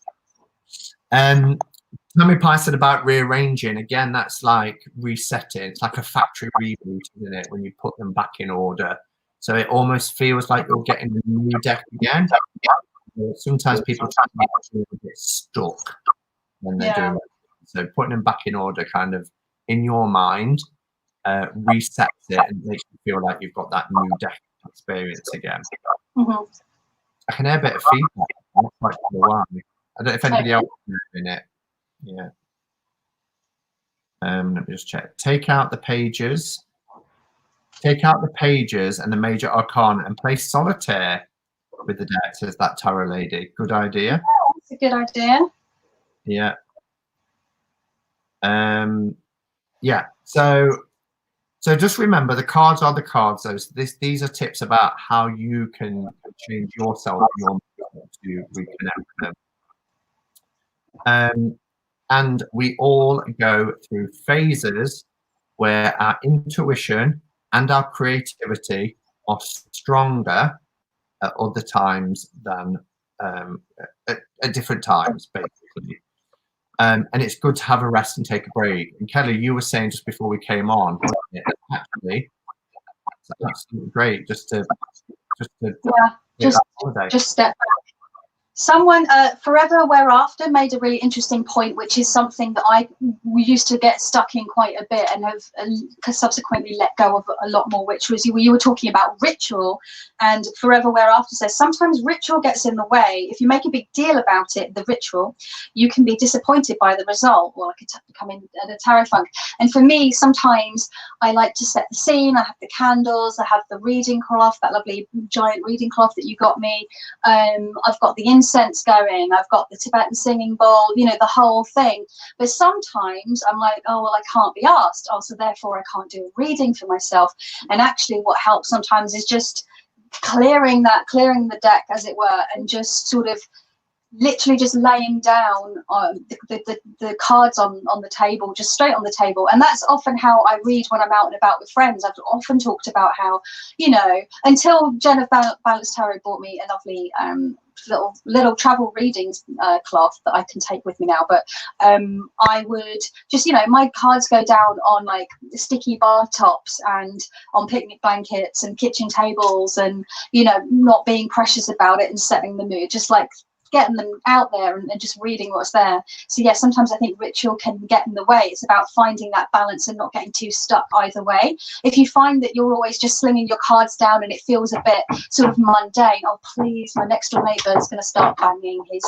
Tommy Pye said about rearranging. Again, that's like resetting. It's like a factory reboot, isn't it, when you put them back in order. So it almost feels like you're getting a new deck again. Sometimes people get stuck when they're doing it. So putting them back in order kind of in your mind resets it and makes you feel like you've got that new deck experience again. I can hear a bit of feedback. I'm not quite sure why. I don't know if anybody else is in it. Yeah. Let me just check. Take out the pages. Take out the pages and the major arcana and play solitaire with the deck, says that tarot lady. Good idea. Yeah, that's a good idea. Yeah. Yeah. So just remember, the cards are the cards. These are tips about how you can change yourself to reconnect with them. And we all go through phases where our intuition and our creativity are stronger at other times than at different times, basically. And it's good to have a rest and take a break. And Kelly, you were saying just before we came on, actually, it's absolutely great just to step back. Someone, Forever Aware After, made a really interesting point, which is something that we used to get stuck in quite a bit and have subsequently let go of a lot more, which was you were talking about ritual, and Forever Aware After says sometimes ritual gets in the way. If you make a big deal about it, the ritual, you can be disappointed by the result, or like come in at a tarot funk. And for me, sometimes I like to set the scene. I have the candles, I have the reading cloth, that lovely giant reading cloth that you got me. I've got the incense going, I've got the Tibetan singing bowl, the whole thing. But sometimes I'm like, oh, well, I can't be asked. Oh, so therefore I can't do a reading for myself. And actually what helps sometimes is just clearing the deck, as it were, and just sort of literally just laying down the cards on the table, just straight on the table. And that's often how I read when I'm out and about with friends. I've often talked about how, until Jen of Balanced Tarot bought me a lovely little travel readings cloth that I can take with me now, but I would just, my cards go down on like sticky bar tops and on picnic blankets and kitchen tables, and not being precious about it and setting the mood, just like getting them out there and just reading what's there. So yeah, sometimes I think ritual can get in the way. It's about finding that balance and not getting too stuck either way. If you find that you're always just slinging your cards down and it feels a bit sort of mundane, oh please, my next door neighbour is going to start banging his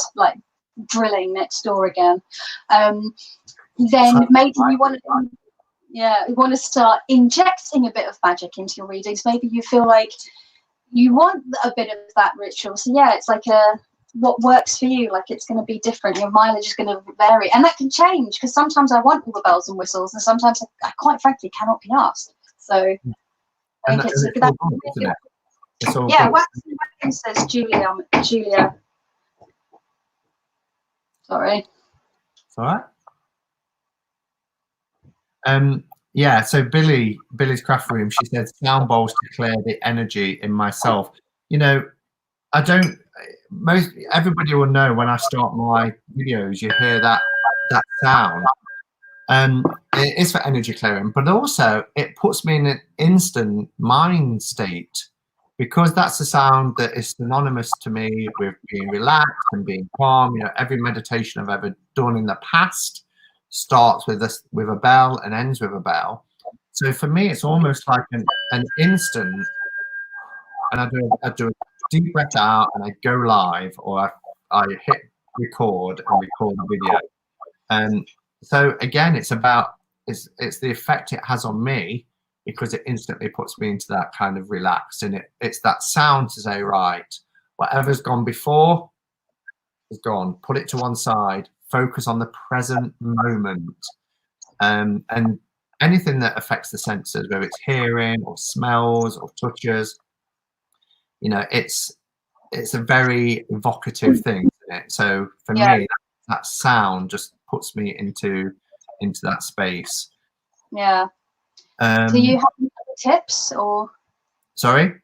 drilling next door again, then maybe you want to start injecting a bit of magic into your readings. Maybe you feel like you want a bit of that ritual. So yeah, it's like what works for you, like it's going to be different. Your mileage is going to vary, and that can change, because sometimes I want all the bells and whistles and sometimes I quite frankly cannot be asked. So I think wax and wagon, says Julia. Sorry. It's all right. Yeah, so Billy's craft room, she said sound bowls to clear the energy in myself. Everybody will know when I start my videos, you hear that sound. It is for energy clearing, but also it puts me in an instant mind state, because that's the sound that is synonymous to me with being relaxed and being calm. Every meditation I've ever done in the past starts with a bell and ends with a bell. So for me, it's almost like an instant, and I do a deep breath out and I go live, or I hit record and record the video. So again, it's the effect it has on me, because it instantly puts me into that kind of relaxed, and it's that sound to say, right, whatever's gone before is gone, put it to one side, focus on the present moment. And anything that affects the senses, whether it's hearing or smells or touches, it's a very evocative thing, isn't it? So for me, that sound just puts me into that space. Yeah. Do you have any other tips, or? Sorry? Do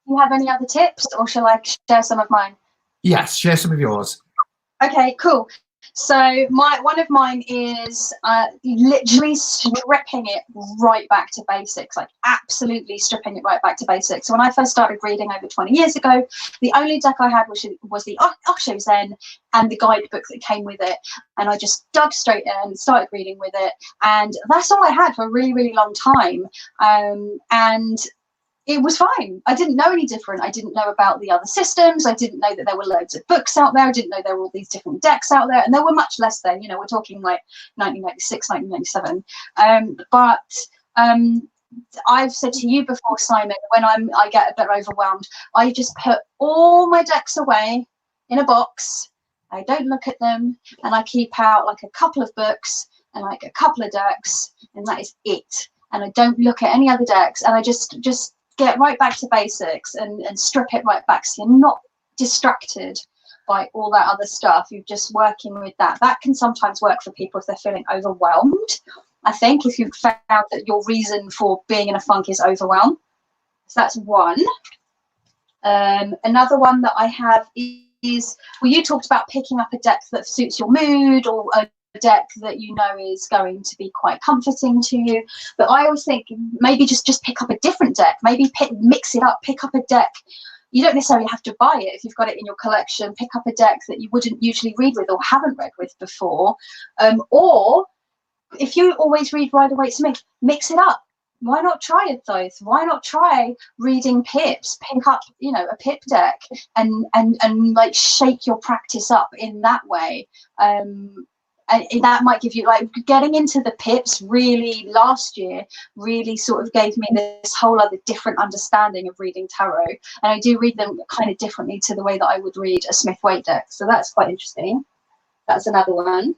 you have any other tips, or shall I share some of mine? Yes, share some of yours. Okay, cool. So one of mine is literally stripping it right back to basics, like absolutely stripping it right back to basics. So when I first started reading over 20 years ago, the only deck I had was the Osho Zen and the guidebook that came with it. And I just dug straight in, started reading with it. And that's all I had for a really, really long time. And it was fine. I didn't know any different. I didn't know about the other systems. I didn't know that there were loads of books out there. I didn't know there were all these different decks out there. And there were much less then, you know, we're talking like 1996, 1997. I've said to you before, Simon, when I get a bit overwhelmed, I just put all my decks away in a box. I don't look at them, and I keep out like a couple of books and like a couple of decks, and that is it. And I don't look at any other decks, and I just get right back to basics and strip it right back, so you're not distracted by all that other stuff. You're just working with that. That can sometimes work for people if they're feeling overwhelmed. I think if you've found that your reason for being in a funk is overwhelm. So that's one. Another one that I have is, well, you talked about picking up a deck that suits your mood, or a deck that you know is going to be quite comforting to you. But I always think maybe just pick up a different deck, maybe mix it up, pick up a deck. You don't necessarily have to buy it if you've got it in your collection. Pick up a deck that you wouldn't usually read with or haven't read with before. Or if you always read Rider-Waite-Smith, mix it up. Why not try it, though? Why not try reading pips? Pick up, you know, a pip deck and like shake your practice up in that way. And that might give you, like, getting into the pips really last year really sort of gave me this whole other different understanding of reading tarot. And I do read them kind of differently to the way that I would read a Smith-Waite deck. So that's quite interesting. That's another one.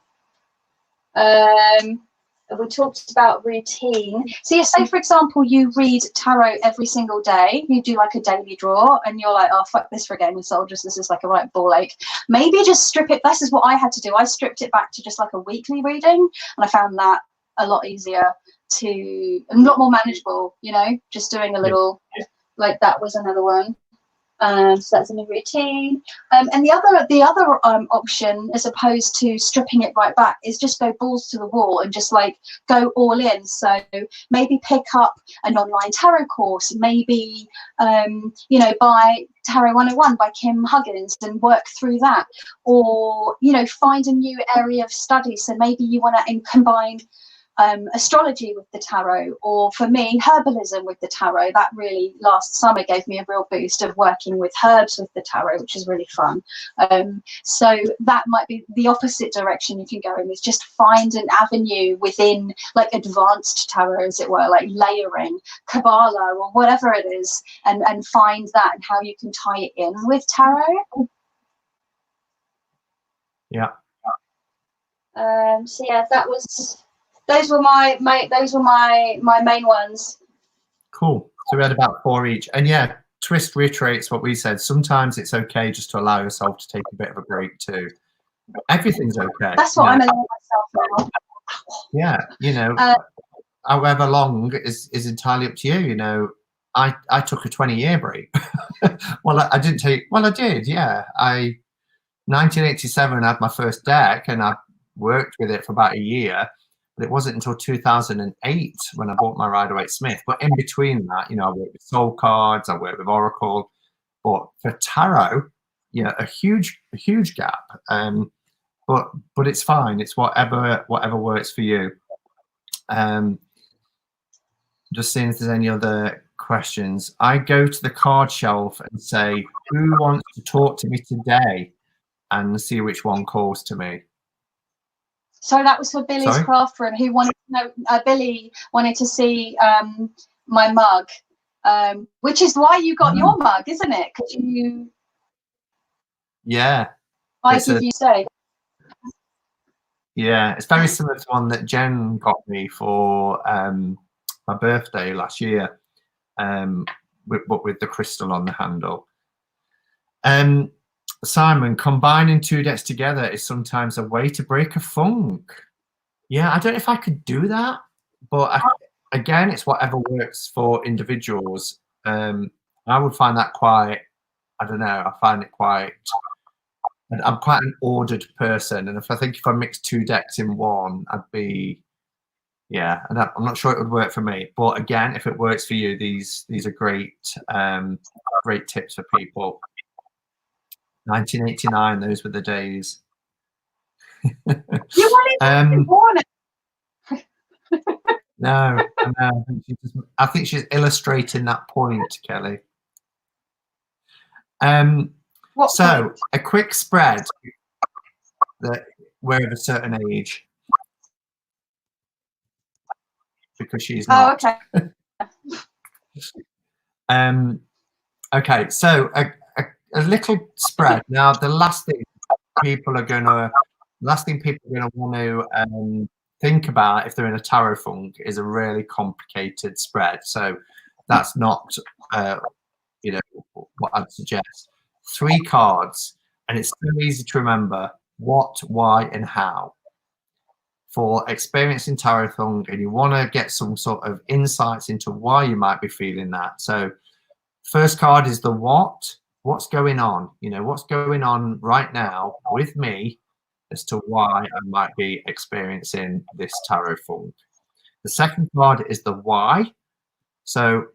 We talked about routine. So yeah, say for example, you read tarot every single day, you do like a daily draw, and you're like, oh, fuck this for Game of Soldiers, this is like a right ball ache. Maybe just strip it. This is what I had to do. I stripped it back to just like a weekly reading, and I found that a lot easier and a lot more manageable, you know, just doing a little, like that was another one. So that's a new routine. And the other option, as opposed to stripping it right back, is just go balls to the wall and just like go all in. So maybe pick up an online tarot course, maybe you know, buy Tarot 101 by Kim Huggins and work through that, or you know, find a new area of study. So maybe you want to combine astrology with the tarot, or for me, herbalism with the tarot. That really last summer gave me a real boost of working with herbs with the tarot, which is really fun. So that might be the opposite direction you can go in, is just find an avenue within like advanced tarot, as it were, like layering, Kabbalah, or whatever it is, and find that and how you can tie it in with tarot. Yeah. So yeah, those were my main ones. Cool. So we had about 4 each. And yeah, Twist reiterates what we said. Sometimes it's okay just to allow yourself to take a bit of a break too. Everything's okay. That's what I'm allowing myself now. Yeah, you know, however long is entirely up to you. You know, I took a 20-year break. Well, I didn't take. Well, I did. Yeah, 1987 I had my first deck, and I worked with it for about a year. But it wasn't until 2008 when I bought my Rider-Waite-Smith. But in between that, you know, I worked with soul cards, I worked with Oracle. But for tarot, you know, a huge gap. But it's fine. It's whatever works for you. Just seeing if there's any other questions. I go to the card shelf and say, who wants to talk to me today? And see which one calls to me. So that was for Billy's craft room, who wanted to know. Billy wanted to see my mug, which is why you got your mug, isn't it? Because you. Yeah. I give you say. Yeah, it's very similar to one that Jen got me for my birthday last year, but with the crystal on the handle. Simon, combining 2 decks together is sometimes a way to break a funk. Yeah, I don't know if I could do that, but again, it's whatever works for individuals. I would find that quite, I don't know, I find it quite And I'm quite an ordered person, and if I mixed 2 decks in one, I'd be, yeah. And I'm not sure it would work for me. But again, if it works for you, these are great, great tips for people. 1989, those were the days. You weren't born. No, I think she's illustrating that point, Kelly. So point? A quick spread that we're of a certain age, because she's not. Oh, okay. Okay, so a little spread. Now, the last thing people are gonna want to think about if they're in a tarot funk is a really complicated spread. So that's not you know, what I'd suggest. 3 cards, and it's so easy to remember what, why, and how. For experiencing tarot funk, and you want to get some sort of insights into why you might be feeling that. So first card is the what. What's going on? You know, what's going on right now with me as to why I might be experiencing this tarot funk. The second card is the why. So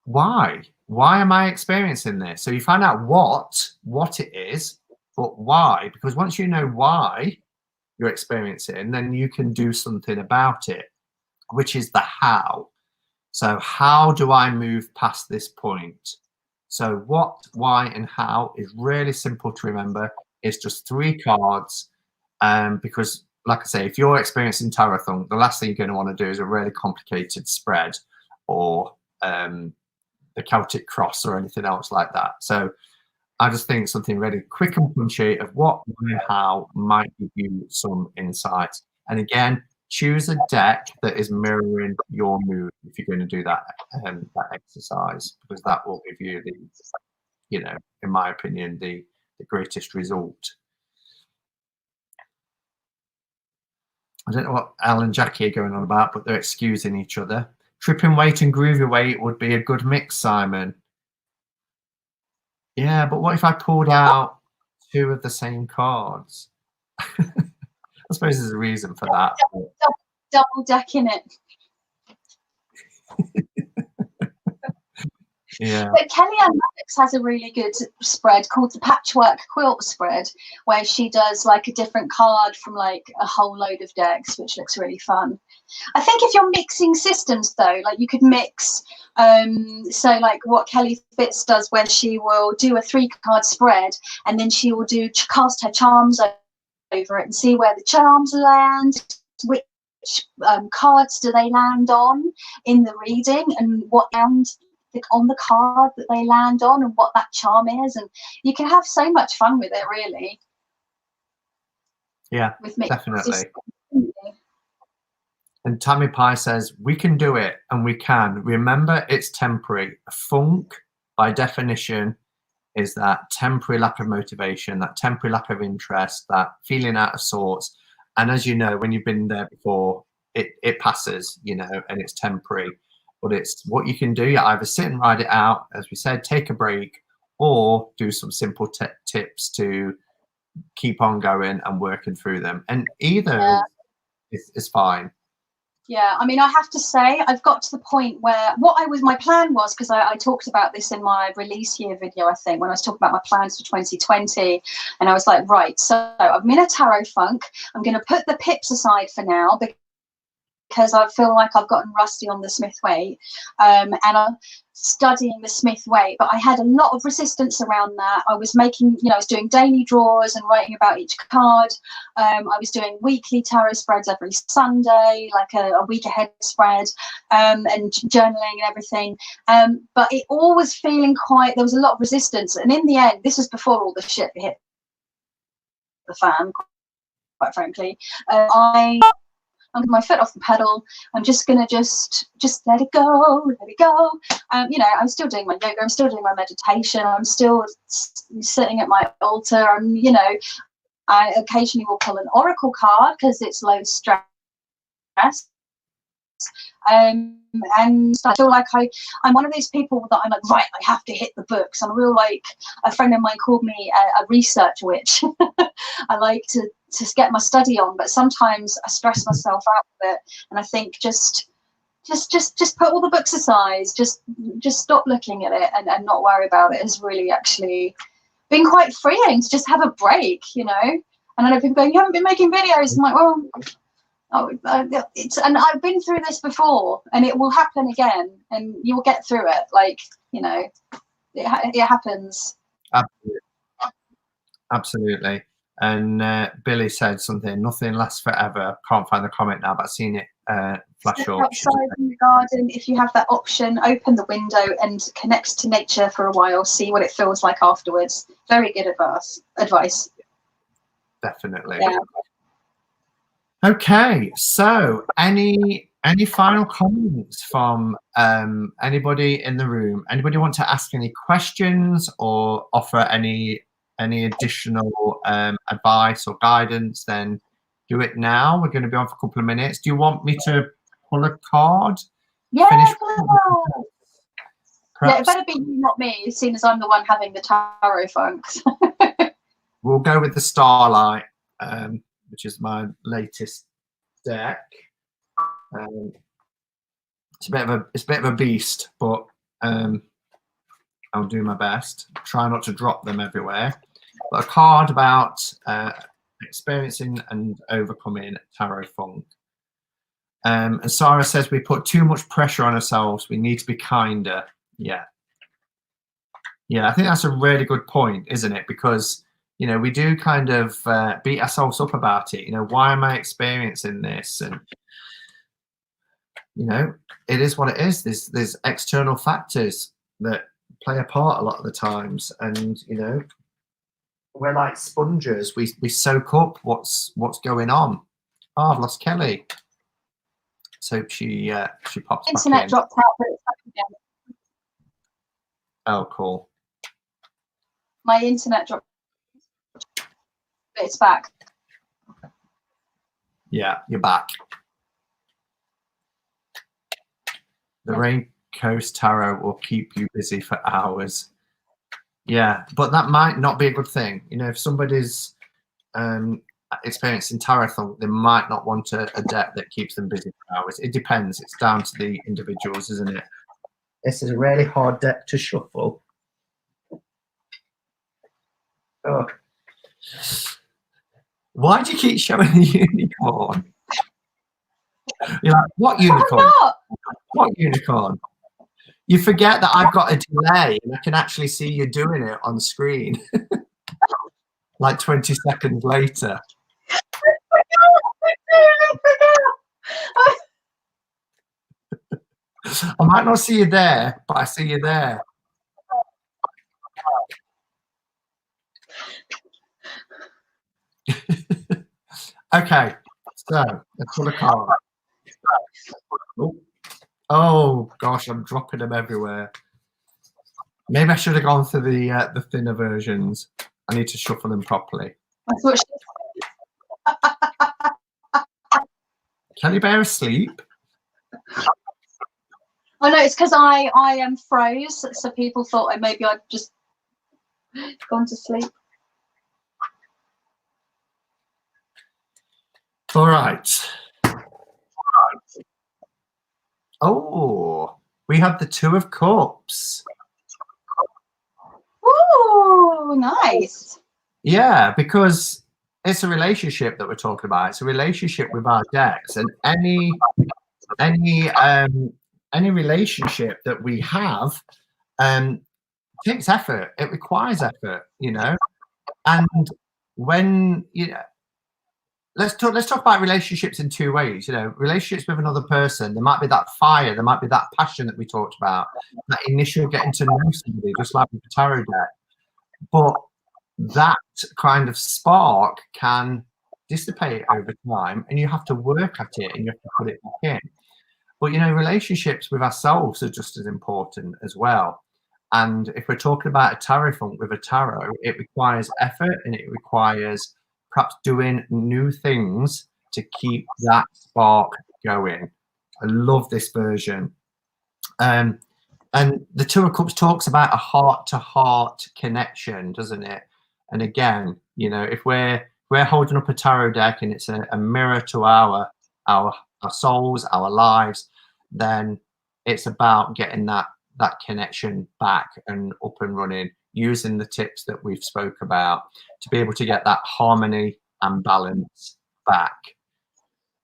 why am I experiencing this? So you find out what it is, but why, because once you know why you're experiencing, then you can do something about it, which is the how. So how do I move past this point? So what, why, and how is really simple to remember. It's just 3 cards, because like I say, if you're experiencing tarot funk, the last thing you're going to want to do is a really complicated spread, or the Celtic cross or anything else like that. So I just think something really quick and punchy of what, and how might give you some insights. And again, choose a deck that is mirroring your mood if you're going to do that exercise, because that will give you the, you know, in my opinion, the greatest result. I don't know what Al and Jackie are going on about, but they're excusing each other. Tripping weight and groovy weight would be a good mix, Simon. Yeah, but what if I pulled out 2 of the same cards? I suppose there's a reason for that. Double decking it. Yeah. But Kelly Ann Maddox has a really good spread called the Patchwork Quilt Spread, where she does like a different card from like a whole load of decks, which looks really fun. I think if you're mixing systems though, like you could mix, so like what Kelly Fitz does, where she will do a 3-card spread and then she will cast her charms over it and see where the charms land, which cards do they land on in the reading, and what land on the card that they land on, and what that charm is, and you can have so much fun with it, really. Yeah, with definitely. And Tammy Pie says, we can do it, and we can. Remember, it's temporary. A funk, by definition, is that temporary lack of motivation, that temporary lack of interest, that feeling out of sorts. And as you know, when you've been there before, it passes, you know, and it's temporary. But it's what you can do. You either sit and ride it out, as we said, take a break, or do some simple tips to keep on going and working through them. And either is fine. Yeah, I mean, I have to say, I've got to the point where my plan was, because I talked about this in my release year video, I think, when I was talking about my plans for 2020, and I was like, right, so I'm in a tarot funk. I'm going to put the pips aside for now, because I feel like I've gotten rusty on the Smith weight, and I'm studying the Smith weight, but I had a lot of resistance around that. I was making, I was doing daily draws and writing about each card. I was doing weekly tarot spreads every Sunday, like a week ahead spread, and journaling and everything. But it all was feeling there was a lot of resistance. And in the end, this was before all the shit hit the fan, quite frankly. I'm my foot off the pedal. I'm just gonna just let it go, let it go. I'm still doing my yoga. I'm still doing my meditation. I'm still sitting at my altar. I occasionally will pull an oracle card because it's low stress. cards. And I feel like I'm one of those people that I'm like, right, I have to hit the books. I'm real, like, a friend of mine called me a research witch. I like to get my study on, but sometimes I stress myself out with it, and I think just put all the books aside, just stop looking at it and not worry about it has really actually been quite freeing, to just have a break, you know. And I know people going, you haven't been making videos. I'm like, well, and I've been through this before, and it will happen again, and you'll get through it. Like, you know, it happens. Absolutely. And Billy said something, nothing lasts forever. Can't find the comment now, but I've seen it flash up. Outside in the garden, if you have that option, open the window and connect to nature for a while, see what it feels like afterwards. Very good advice. Definitely. Yeah. Okay, so any final comments from anybody in the room? Anybody want to ask any questions or offer any additional advice or guidance? Then do it now. We're going to be on for a couple of minutes. Do you want me to pull a card? Yeah, Finish yeah, it better be you, not me, seeing as I'm the one having the tarot funks. We'll go with the Starlight, which is my latest deck. It's a bit of a beast, but I'll do my best. Try not to drop them everywhere. But a card about experiencing and overcoming tarot funk. And Sarah says we put too much pressure on ourselves. We need to be kinder. Yeah, I think that's a really good point, isn't it? Because, you know, we do kind of beat ourselves up about it. You know, why am I experiencing this? And, you know, it is what it is. There's external factors that play a part a lot of the times, and, you know, we're like sponges. We soak up what's going on. Oh, I've lost Kelly. So she pops Internet back in. dropped out, but it's back again. Oh, cool. My internet dropped, but it's back. Yeah, you're back. The Raincoast Tarot will keep you busy for hours. Yeah, but that might not be a good thing. You know, if somebody's experiencing tarot funk, they might not want a deck that keeps them busy for hours. It depends. It's down to the individuals, isn't it? This is a really hard deck to shuffle. Oh. Why do you keep showing the unicorn? You're like, what unicorn? What unicorn? You forget that I've got a delay and I can actually see you doing it on screen. Like 20 seconds later. I might not see you there, but I see you there. Okay, so let's pull a card. Oh gosh, I'm dropping them everywhere. Maybe I should have gone for the thinner versions. I need to shuffle them properly. Kelly Bear asleep? Oh no, it's because I am froze, so people thought maybe I'd just gone to sleep. All right. Oh, we have the Two of Cups. Ooh, nice. Yeah, because it's a relationship that we're talking about. It's a relationship with our decks, and any relationship that we have takes effort. It requires effort, you know. And when you know, let's talk about relationships in two ways. You know, relationships with another person. There might be that fire. There might be that passion that we talked about. That initial getting to know somebody, just like with the tarot deck. But that kind of spark can dissipate over time, and you have to work at it and you have to put it back in. But, you know, relationships with ourselves are just as important as well. And if we're talking about a tarot funk with a tarot, it requires effort, and it requires perhaps doing new things to keep that spark going. I love this version. And the Two of Cups talks about a heart-to-heart connection, doesn't it? And again, you know, if we're holding up a tarot deck and it's a mirror to our souls, our lives, then it's about getting that connection back and up and running, using the tips that we've spoke about to be able to get that harmony and balance back.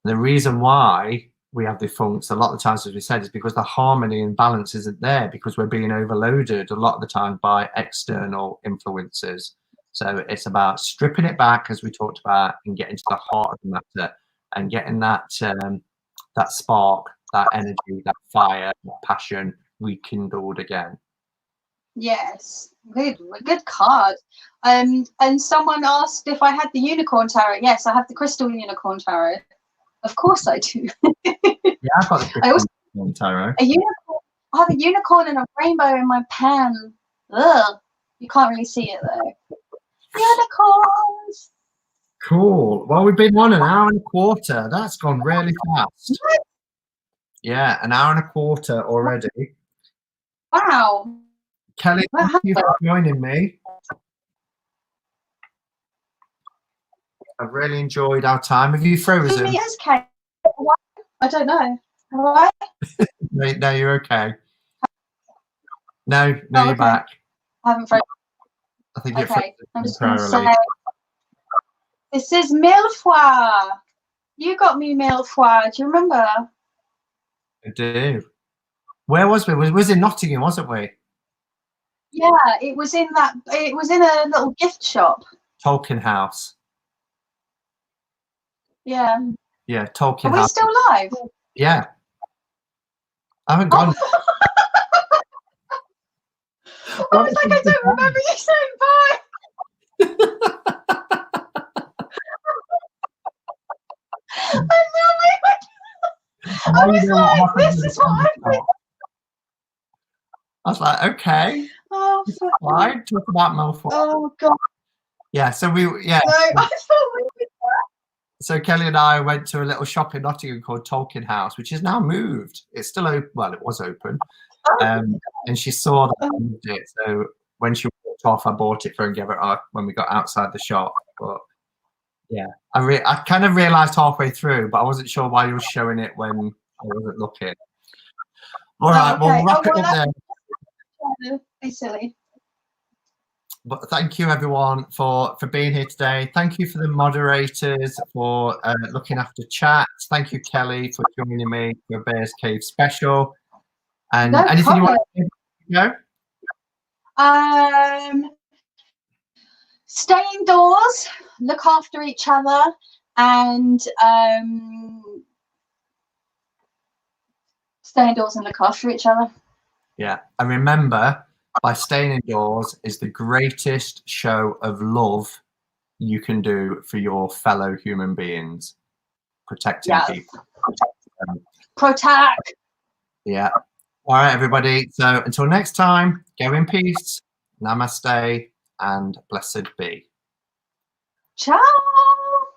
The reason why we have the funks a lot of the times, as we said, is because the harmony and balance isn't there, because we're being overloaded a lot of the time by external influences. So it's about stripping it back, as we talked about, and getting to the heart of the matter and getting that that spark, that energy, that fire, that passion rekindled again. Yes, good card. And someone asked if I had the unicorn tarot. Yes, I have the crystal unicorn tarot. Of course I do. Yeah, I've got the crystal tarot. A unicorn. I have a unicorn and a rainbow in my pen. Ugh, you can't really see it though. Unicorns. Cool. Well, we've been on an hour and a quarter. That's gone really fast. Yeah, an hour and a quarter already. Wow. Kelly, thank you for joining me. I've really enjoyed our time. Have you frozen? Yes, Kate. I don't know. All right. No, you're okay. No, you're okay. back. I haven't frozen. I think you're okay. I'm just going to say, this is Millefoire. You got me Millefoire. Do you remember? I do. Where was we? We was in Nottingham, wasn't we? Yeah, it was in that. It was in a little gift shop. Tolkien House. Yeah. Yeah, Tolkien Are House. we still live? Yeah. I haven't gone. I was like, I don't remember you saying bye. I was like, this is what I was like, okay. Oh, fine. Talk about Millefoire. Oh God. Yeah. So we. Yeah. No, I thought we were. So Kelly and I went to a little shop in Nottingham called Tolkien House, which is now moved. It's still open. Well, it was open. And she saw that I moved it. So when she walked off, I bought it for her and gave it her when we got outside the shop. But yeah, I kind of realised halfway through, but I wasn't sure why you were showing it when I wasn't looking. All right, okay. we'll wrap it up there. Be silly. But thank you everyone for being here today. Thank you for the moderators for looking after chat. Thank you, Kelly, for joining me for Bears Cave special. And no anything problem. you want to know? Stay indoors, look after each other, and stay indoors and look after each other. Yeah, and remember, by staying indoors is the greatest show of love you can do for your fellow human beings. Protecting people. Protect. Yeah. All right, everybody. So until next time, go in peace. Namaste and blessed be. Ciao.